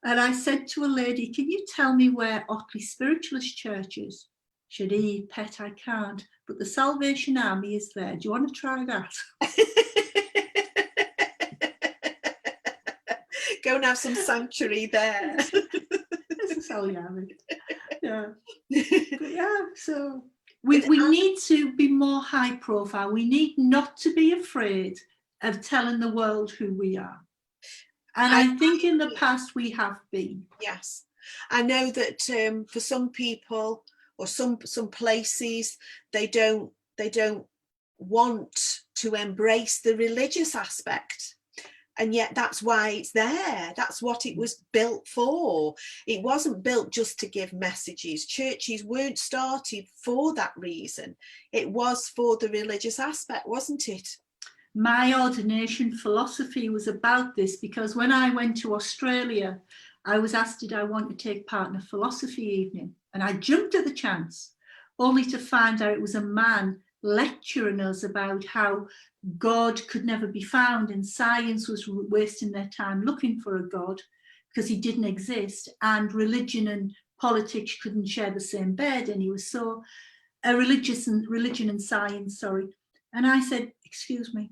And I said to a lady, can you tell me where Otley Spiritualist Church is? She said, pet, I can't, but the Salvation Army is there. Do you want to try that? Go and have some sanctuary there. This is how we have it. Yeah. But yeah, so we need to be more high profile. We need not to be afraid of telling the world who we are. And I think in the past we have been. Yes. I know that for some people or some places, they don't want to embrace the religious aspect. And yet that's why it's there. That's what it was built for. It wasn't built just to give messages. Churches weren't started for that reason. It was for the religious aspect, wasn't it? My ordination philosophy was about this, because when I went to Australia, I was asked, did I want to take part in a philosophy evening? And I jumped at the chance, only to find out it was a man lecturing us about how God could never be found and science was wasting their time looking for a God. because he didn't exist, and religion and politics couldn't share the same bed, and he was so religion and science, sorry. And I said, excuse me.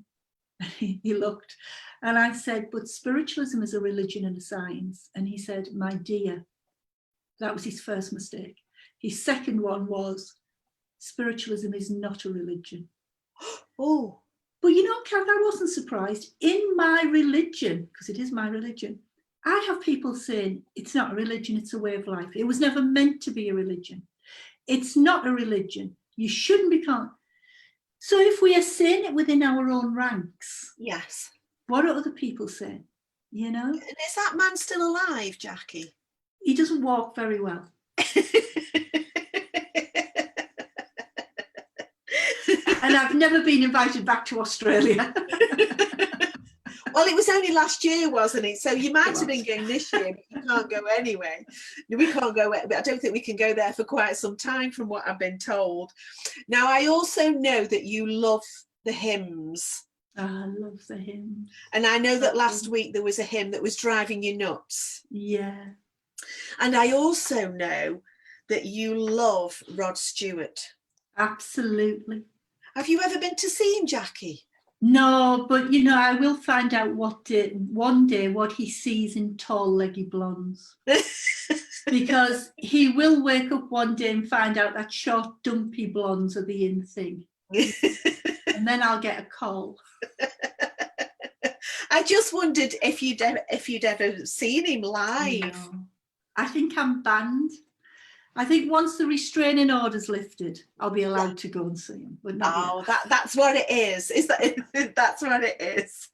He looked, and I said, but spiritualism is a religion and a science. And he said, my dear, that was his first mistake. His second one was, spiritualism is not a religion. Oh, but you know, Kath, I wasn't surprised. In my religion, because it is my religion, I have people saying it's not a religion, it's a way of life. It was never meant to be a religion. It's not a religion. You shouldn't be called. So if we are saying it within our own ranks, yes. what are other people saying? You know? And is that man still alive, Jackie? He doesn't walk very well. And I've never been invited back to Australia. Well, it was only last year, wasn't it? So you might have been going this year, but you can't go anyway. We can't go, but I don't think we can go there for quite some time from what I've been told. Now, I also know that you love the hymns. Oh, I love the hymns. And I know that last week there was a hymn that was driving you nuts. Yeah. And I also know that you love Rod Stewart. Absolutely. Have you ever been to see him, Jackie? No, but you know, I will find out one day what he sees in tall, leggy blondes. Because he will wake up one day and find out that short, dumpy blondes are the in thing. And then I'll get a call. I just wondered if you'd ever seen him live. No. I think I'm banned. I think once the restraining order's lifted, I'll be allowed to go and see him. But not yet. That's what it is. That's what it is.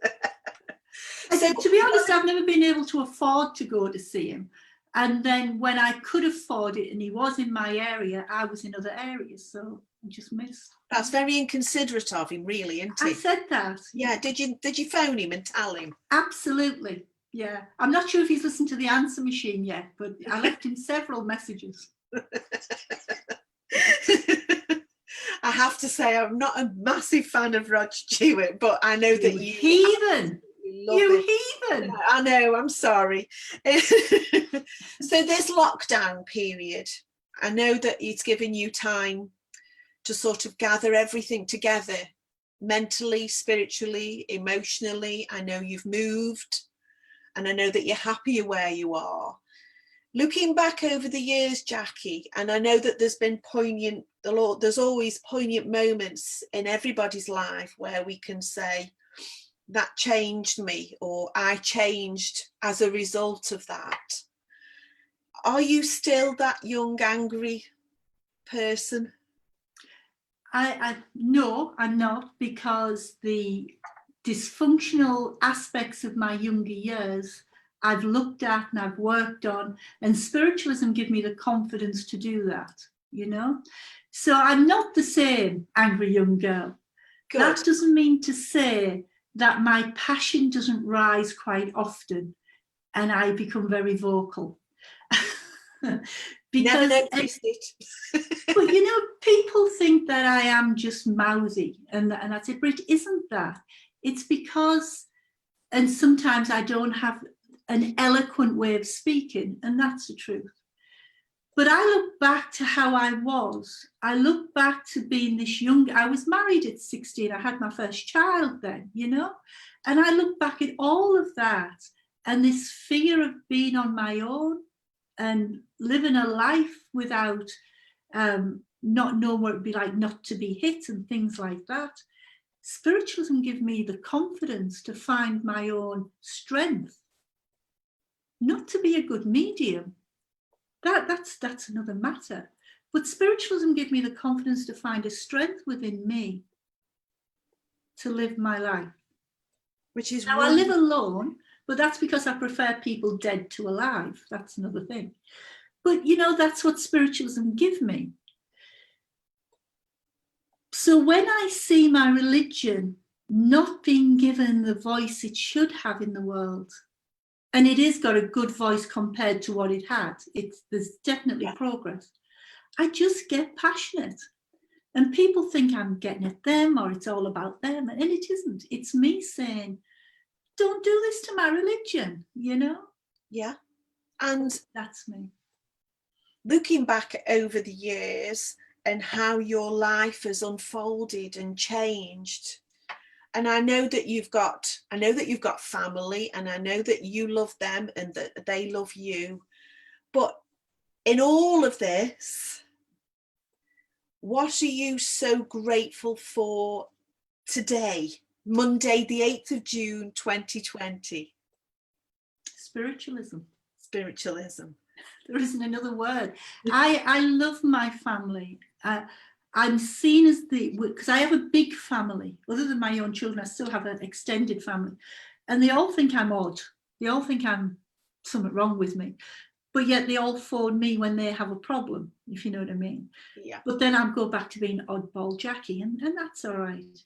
So, to be honest, I've never been able to afford to go to see him. And then when I could afford it and he was in my area, I was in other areas. So I just missed. That's very inconsiderate of him, really, isn't it? I said that. Yeah. Did you phone him and tell him? Absolutely. Yeah. I'm not sure if he's listened to the answer machine yet, but I left him several messages. I have to say, I'm not a massive fan of Rod Stewart, but I know that you heathen. You heathen. I know, I'm sorry. So this lockdown period, I know that it's given you time to sort of gather everything together, mentally, spiritually, emotionally. I know you've moved, and I know that you're happier where you are. Looking back over the years, Jackie, and I know that there's always poignant moments in everybody's life where we can say, that changed me, or I changed as a result of that. Are you still that young, angry person? No, I'm not, because the dysfunctional aspects of my younger years I've looked at and I've worked on, and spiritualism give me the confidence to do that, you know? So I'm not the same angry young girl. Good. That doesn't mean to say that my passion doesn't rise quite often and I become very vocal. Never noticed it. But you know, people think that I am just mouthy, and I say, but it isn't that. It's because, and sometimes I don't have an eloquent way of speaking, and that's the truth. But I look back to how I was. I look back to being this young. I was married at 16. I had my first child then, you know, and I look back at all of that and this fear of being on my own and living a life without not knowing what it'd be like not to be hit and things like that. Spiritualism gave me the confidence to find my own strength, not to be a good medium. That's another matter. But spiritualism gave me the confidence to find a strength within me to live my life. Which is now, I live alone, but that's because I prefer people dead to alive. That's another thing. But, you know, that's what spiritualism gave me. So when I see my religion not being given the voice it should have in the world, and it has got a good voice compared to what it had, there's definitely progress, I just get passionate. And people think I'm getting at them or it's all about them, and it isn't. It's me saying, don't do this to my religion, you know? Yeah. And that's me. Looking back over the years and how your life has unfolded and changed, and I know that you've got family, and I know that you love them and that they love you. But in all of this, what are you so grateful for today, Monday, the 8th of June, 2020? Spiritualism. Spiritualism. There isn't another word. I love my family. I'm seen as because I have a big family. Other than my own children, I still have an extended family. And they all think I'm odd. They all think I'm something wrong with me. But yet they all phone me when they have a problem, if you know what I mean. Yeah. But then I'll go back to being oddball Jackie, and that's all right.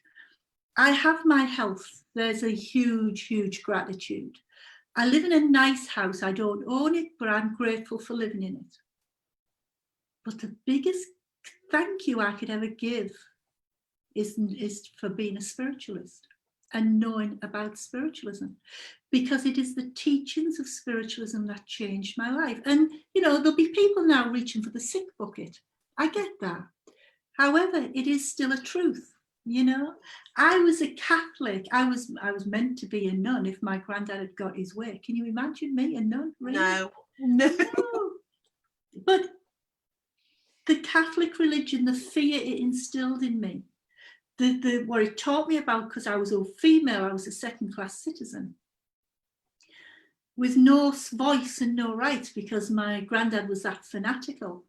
I have my health. There's a huge, huge gratitude. I live in a nice house. I don't own it, but I'm grateful for living in it. But the biggest thank you I could ever give is for being a spiritualist and knowing about spiritualism, because it is the teachings of spiritualism that changed my life. And, you know, there'll be people now reaching for the sick bucket. I get that. However, it is still a truth. You know, I was a Catholic. I was meant to be a nun if my granddad had got his way. Can you imagine me, a nun? Really? No. But the Catholic religion, the fear it instilled in me, what it taught me about, because I was a female, I was a second-class citizen with no voice and no rights because my granddad was that fanatical.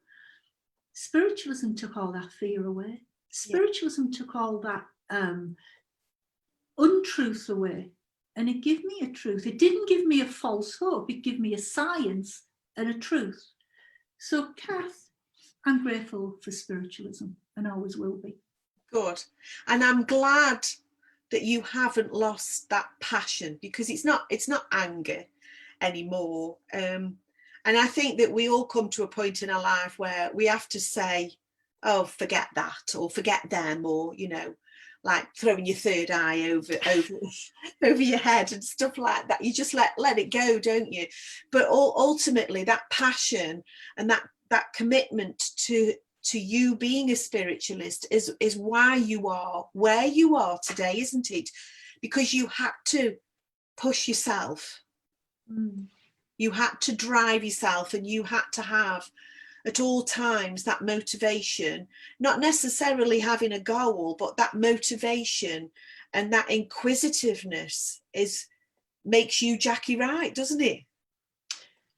Spiritualism took all that fear away. Spiritualism took all that untruth away, and it gave me a truth. It didn't give me a false hope. It gave me a science and a truth. So, Kath, I'm grateful for spiritualism and always will be. Good. And I'm glad that you haven't lost that passion, because it's not anger anymore. And I think that we all come to a point in our life where we have to say, oh, forget that, or forget them, or, you know, like throwing your third eye over your head and stuff like that. You just let it go, don't you? But ultimately that passion and that commitment to you being a spiritualist is why you are where you are today, isn't it? Because you had to push yourself. You had to drive yourself, and you had to have at all times that motivation, not necessarily having a goal, but that motivation and that inquisitiveness makes you Jackie Wright, doesn't it?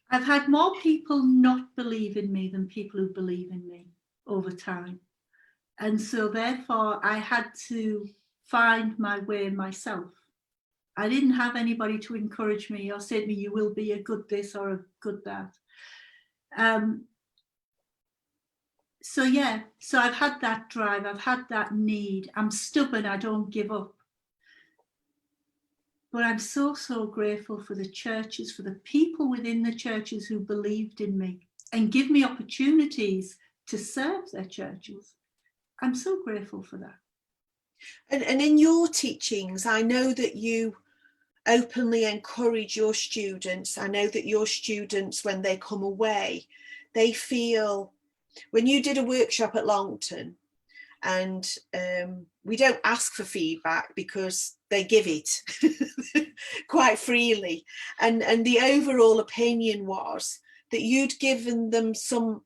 I've had more people not believe in me than people who believe in me over time. And so therefore I had to find my way myself. I didn't have anybody to encourage me or say to me, you will be a good this or a good that. So I've had that drive, I've had that need. I'm stubborn, I don't give up. But I'm so grateful for the churches, for the people within the churches who believed in me and give me opportunities to serve their churches. I'm so grateful for that. And in your teachings, I know that you openly encourage your students. I know that your students, when they come away, they feel, when you did a workshop at Longton, and we don't ask for feedback because they give it quite freely, and the overall opinion was that you'd given them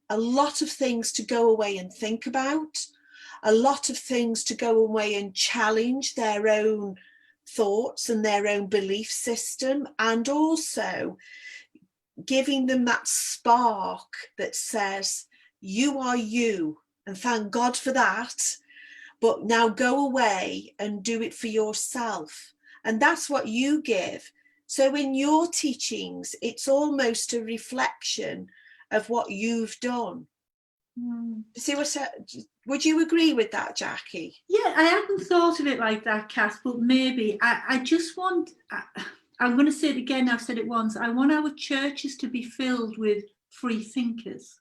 a lot of things to go away and think about, a lot of things to go away and challenge their own thoughts and their own belief system, and also giving them that spark that says, you are you, and thank God for that, but now go away and do it for yourself. And that's what you give. So in your teachings, it's almost a reflection of what you've done. See what? Would you agree with that, Jackie? Yeah, I hadn't thought of it like that, Kath, but maybe I just want, I'm going to say it again, I've said it once, I want our churches to be filled with free thinkers,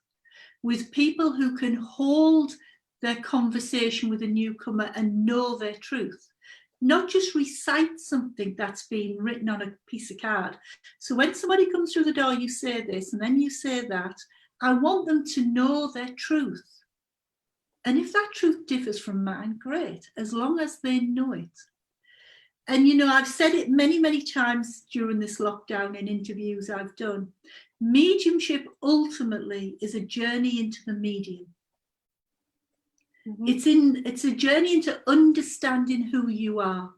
with people who can hold their conversation with a newcomer and know their truth. not just recite something that's been written on a piece of card. So when somebody comes through the door, you say this and then you say that. I want them to know their truth. And if that truth differs from mine, great, as long as they know it. And, you know, I've said it many, many times during this lockdown in interviews I've done. Mediumship ultimately is a journey into the medium. Mm-hmm. It's a journey into understanding who you are.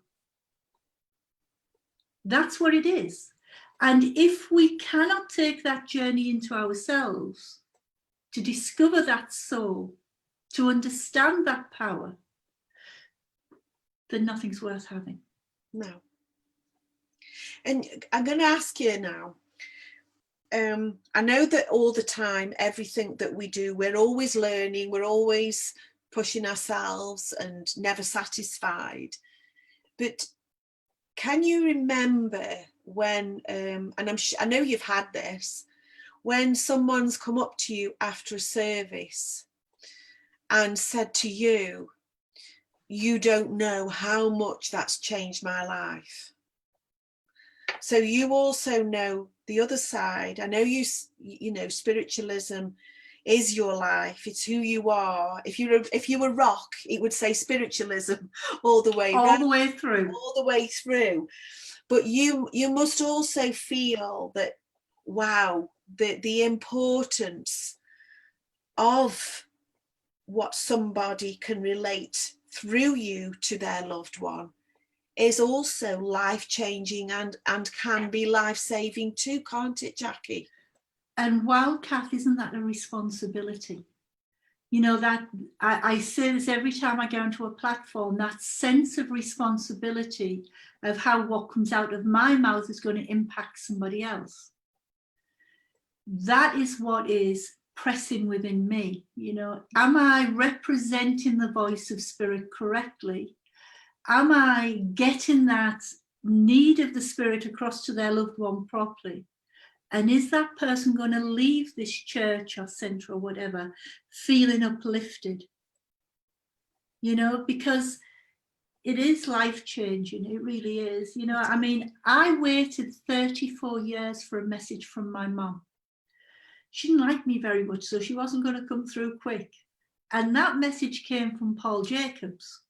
That's what it is. And if we cannot take that journey into ourselves, to discover that soul, to understand that power, then nothing's worth having. No. And I'm going to ask you now, I know that all the time, everything that we do, we're always learning, we're always pushing ourselves and never satisfied. But can you remember when, and I know you've had this, when someone's come up to you after a service and said to you, you don't know how much that's changed my life. So you also know the other side. I know you know, spiritualism is your life. It's who you are. If you were rock, it would say spiritualism all the way all the way through. All the way through. But you must also feel that, wow, the importance of what somebody can relate through you to their loved one is also life-changing and can be life-saving too, can't it, Jackie? And while, Kath, isn't that a responsibility? You know, that I say this every time I go onto a platform, that sense of responsibility of how what comes out of my mouth is going to impact somebody else. That is what is pressing within me. You know, am I representing the voice of spirit correctly? Am I getting that need of the spirit across to their loved one properly? And is that person going to leave this church or centre or whatever feeling uplifted? You know, because it is life-changing. It really is. You know, I mean, I waited 34 years for a message from my mum. She didn't like me very much, so she wasn't going to come through quick. And that message came from Paul Jacobs.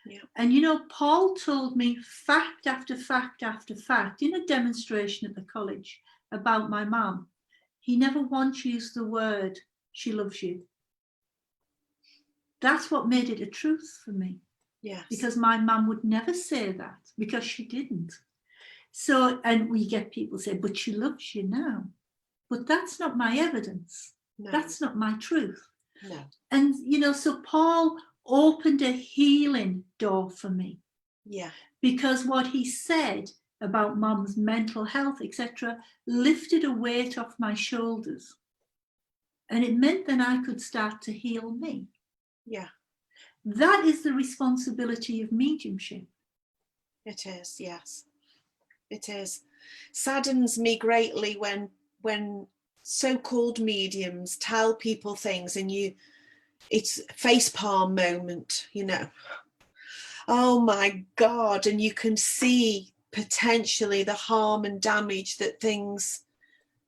Yeah. And, you know, Paul told me fact after fact after fact in a demonstration at the college about my mum. He never once used the word, she loves you. That's what made it a truth for me. Yes. Because my mum would never say that, because she didn't. So, and we get people say, but she loves you now. But that's not my evidence. No. That's not my truth. No. And, you know, so Paul opened a healing door for me. Yeah. Because what he said about mum's mental health, etc., lifted a weight off my shoulders. And it meant then I could start to heal me. Yeah. That is the responsibility of mediumship. It is, yes. It is. Saddens me greatly when so-called mediums tell people things and it's facepalm moment, you know. Oh my God, and you can see potentially the harm and damage that things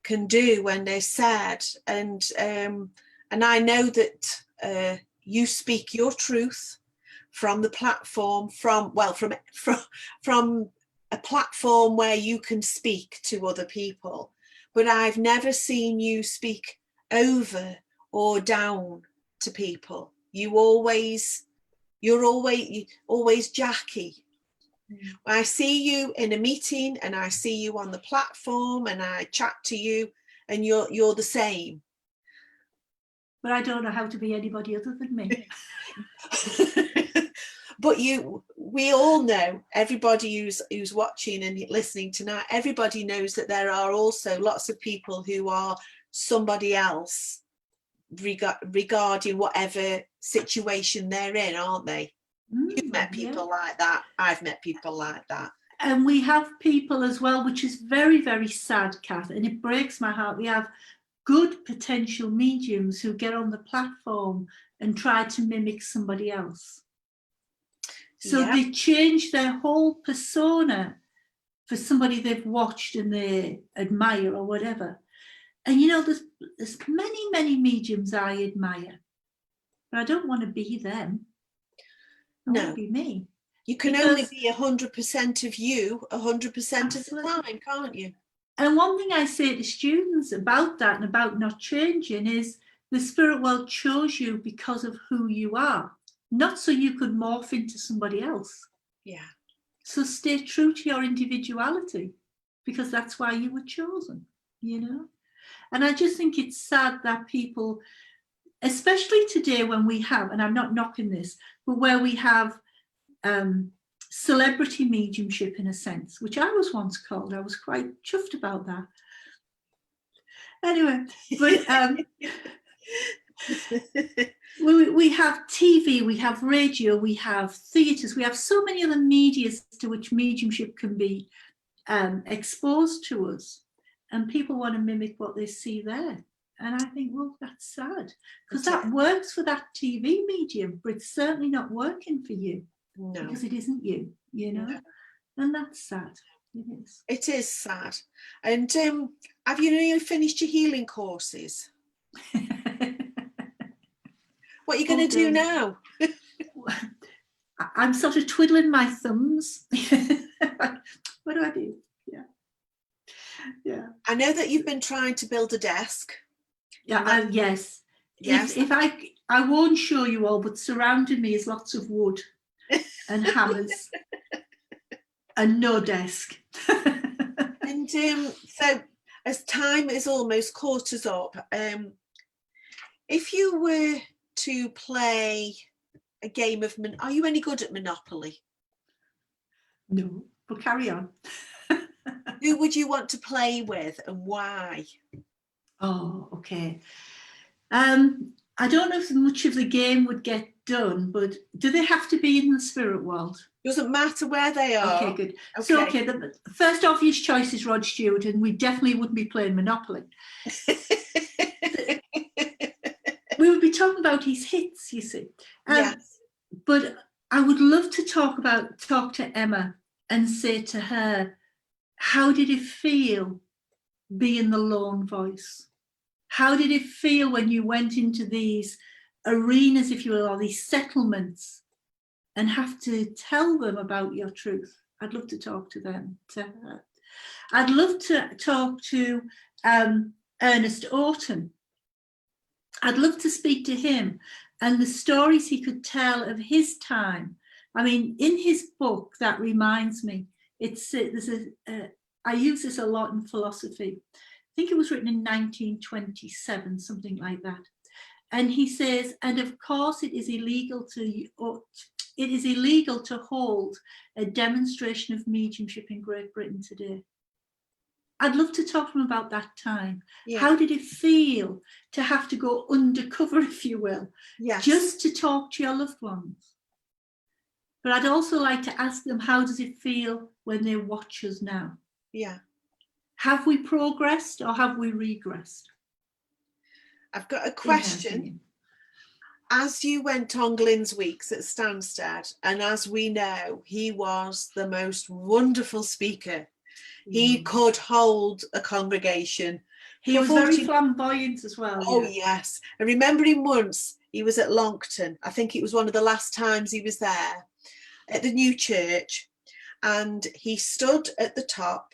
can do when they're said. And I know that you speak your truth from the platform, from a platform where you can speak to other people. But I've never seen you speak over or down to people. You're always Jackie. I see you in a meeting and I see you on the platform and I chat to you and you're the same. But I don't know how to be anybody other than me. But we all know, everybody who's watching and listening tonight, everybody knows that there are also lots of people who are somebody else regarding whatever situation they're in, aren't they? You've met people like that. I've met people like that. And we have people as well, which is very, very sad, Kath, and it breaks my heart. We have good potential mediums who get on the platform and try to mimic somebody else. So Yeah. they change their whole persona for somebody they've watched and they admire or whatever. And you know, there's many, many mediums I admire, but I don't want to be them. I want to be me. You can only be 100% of you 100% of the time, can't you? And one thing I say to students about that and about not changing is the spirit world chose you because of who you are, not so you could morph into somebody else. Yeah. So stay true to your individuality, because that's why you were chosen, you know? And I just think it's sad that people, especially today when we have, and I'm not knocking this, but where we have celebrity mediumship in a sense, which I was once called. I was quite chuffed about that. Anyway, but we have TV, we have radio, we have theatres, we have so many other medias to which mediumship can be exposed to us, and people want to mimic what they see there. And I think, well, that's sad, because that works for that TV medium, but it's certainly not working for you. No. Because it isn't you, you know, and that's sad. It is. It is sad. And have you finished your healing courses? What are you going to do now? I'm sort of twiddling my thumbs. What do I do? Yeah. I know that you've been trying to build a desk. Yeah. Yes. If I won't show you all, but surrounding me is lots of wood and hammers and no desk. And so as time is almost caught us up, if you were to play a game of, are you any good at Monopoly? No, but carry on. Who would you want to play with and why? Oh, okay. I don't know if much of the game would get done, but do they have to be in the spirit world? Doesn't matter where they are. Okay, good. Okay. So, the first obvious choice is Rod Stewart, and we definitely wouldn't be playing Monopoly. We would be talking about his hits, you see. Yes. But I would love to talk to Emma and say to her, how did it feel being the lone voice? How did it feel when you went into these arenas, if you will, or these settlements, and have to tell them about your truth? I'd love to talk to them, to her. I'd love to talk to Ernest Orton. I'd love to speak to him and the stories he could tell of his time. I mean, in his book, that reminds me, I use this a lot in philosophy. I think it was written in 1927, something like that. And he says, and of course it is illegal to hold a demonstration of mediumship in Great Britain today. I'd love to talk to him about that time. Yeah. How did it feel to have to go undercover, if you will, just to talk to your loved ones? But I'd also like to ask them, how does it feel when they watch us now? Yeah. Have we progressed or have we regressed? I've got a question. As you went on Glyn's Weeks at Stansted, and as we know, he was the most wonderful speaker. He could hold a congregation. He was very flamboyant as well. Oh, yes. I remember him once, he was at Longton. I think it was one of the last times he was there at the new church. And he stood at the top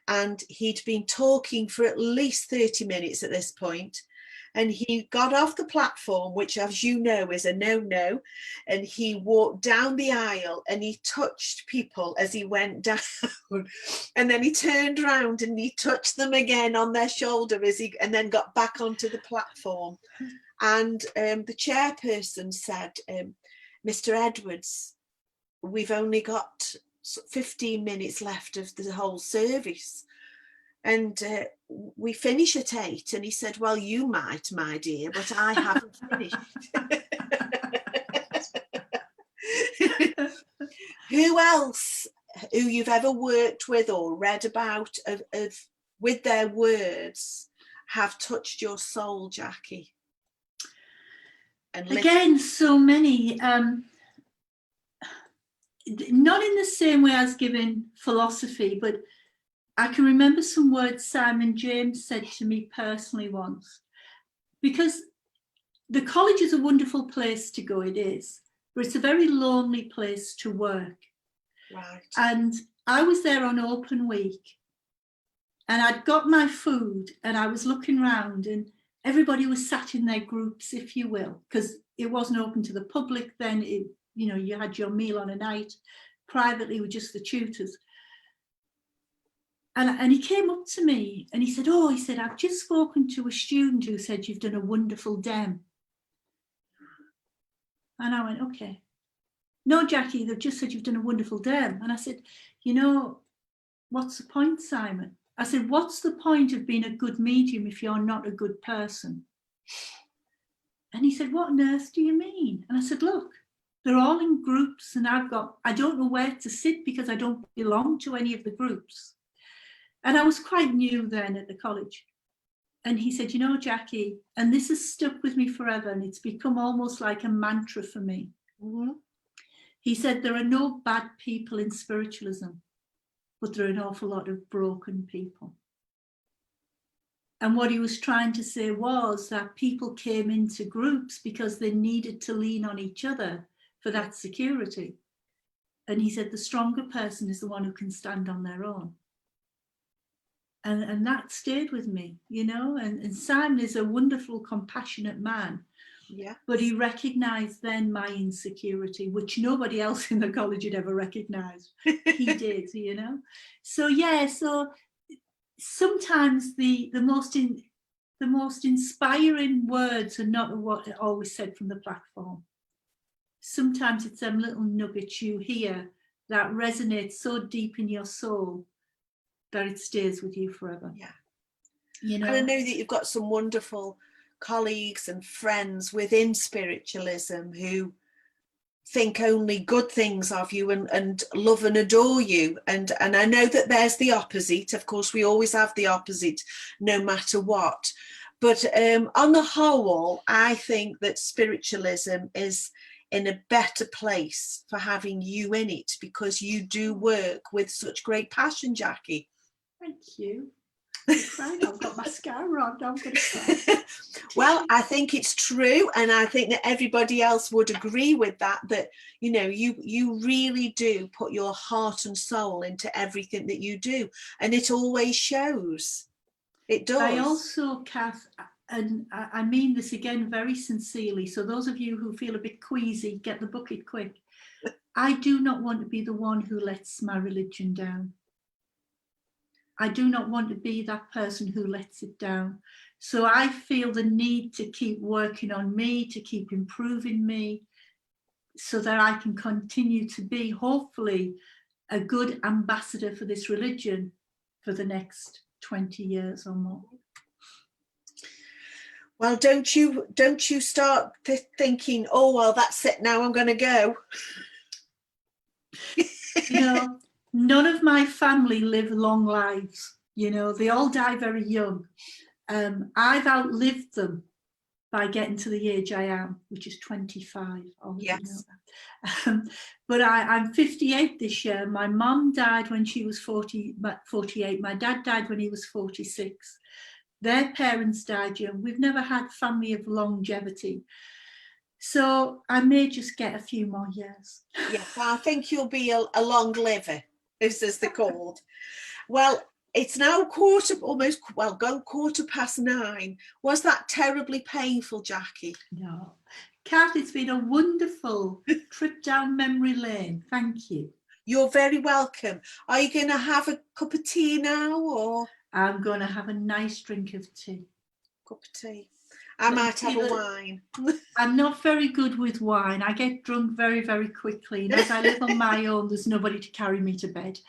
and he'd been talking for at least 30 minutes at this point. And he got off the platform, which, as you know, is a no-no. And he walked down the aisle and he touched people as he went down. And then he turned around and he touched them again on their shoulder and then got back onto the platform. And the chairperson said, Mr. Edwards, we've only got 15 minutes left of the whole service. And we finish at 8. And he said, well, you might, my dear, but I haven't finished. Who else who you've ever worked with or read about with their words have touched your soul, Jackie? And again, so many. not in the same way as giving philosophy, but I can remember some words Simon James said to me personally once, because the college is a wonderful place to go, it is, but it's a very lonely place to work. Right. And I was there on open week, and I'd got my food, and I was looking around, and everybody was sat in their groups, if you will, because it wasn't open to the public then. You had your meal on a night privately with just the tutors. And he came up to me and he said, I've just spoken to a student who said you've done a wonderful dem. And I went, okay. No, Jackie, they've just said you've done a wonderful dem. And I said, what's the point, Simon? I said, what's the point of being a good medium if you're not a good person? And he said, what on earth do you mean? And I said, look, they're all in groups, and I don't know where to sit because I don't belong to any of the groups. And I was quite new then at the college. And he said, Jackie, and this has stuck with me forever, and it's become almost like a mantra for me. Mm-hmm. He said, there are no bad people in spiritualism, but there are an awful lot of broken people. And what he was trying to say was that people came into groups because they needed to lean on each other for that security. And he said, the stronger person is the one who can stand on their own. And that stayed with me, and Simon is a wonderful, compassionate man. Yeah. But he recognised then my insecurity, which nobody else in the college had ever recognised. He did, So sometimes the most inspiring words are not what are always said from the platform. Sometimes it's them little nuggets you hear that resonate so deep in your soul that it stays with you forever. Yeah. And I know that you've got some wonderful colleagues and friends within spiritualism who think only good things of you and love and adore you. And I know that there's the opposite. Of course, we always have the opposite, no matter what. But on the whole, I think that spiritualism is in a better place for having you in it, because you do work with such great passion, Jackie. Thank you. I've got mascara on. I'm going to cry. Well, I think it's true, and I think that everybody else would agree with that. That you really do put your heart and soul into everything that you do, and it always shows. It does. I also, Kath, and I mean this again very sincerely. So those of you who feel a bit queasy, get the bucket quick. I do not want to be the one who lets my religion down. I do not want to be that person who lets it down. So I feel the need to keep working on me, to keep improving me, so that I can continue to be, hopefully, a good ambassador for this religion for the next 20 years or more. Well, don't you start thinking, oh, well, that's it, now I'm going to go. None of my family live long lives. They all die very young. I've outlived them by getting to the age I am, which is 25. Yes. But I'm 58 this year. My mum died when she was 48. My dad died when he was 46. Their parents died young. We've never had family of longevity. So I may just get a few more years. Yeah, I think you'll be a long liver, as they're called. Well, it's now going 9:15. Was that terribly painful, Jackie? No. Kath, it's been a wonderful trip down memory lane. Thank you. You're very welcome. Are you going to have a cup of tea now, or? I'm going to have a nice drink of tea. Cup of tea. I might have a wine. I'm not very good with wine. I get drunk very, very quickly. And as I live on my own, there's nobody to carry me to bed.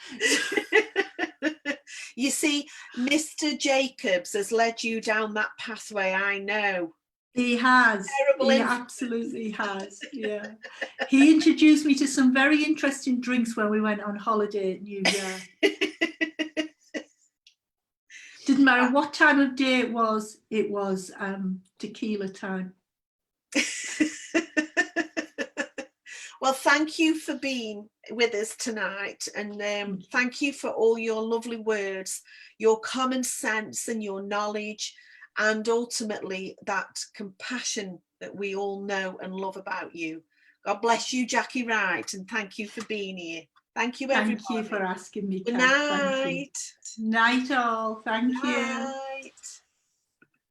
You see, Mr. Jacobs has led you down that pathway, I know. He has. He absolutely has. Yeah. He introduced me to some very interesting drinks when we went on holiday at New Year. Didn't matter what time of day it was tequila time. Well, thank you for being with us tonight, and thank you for all your lovely words, your common sense and your knowledge, and ultimately that compassion that we all know and love about you. God bless you, Jackie Wright, and thank you for being here. Thank you, everybody. Thank you for asking me, Good Kath. night. Thank you. Night all. Thank you. Bye.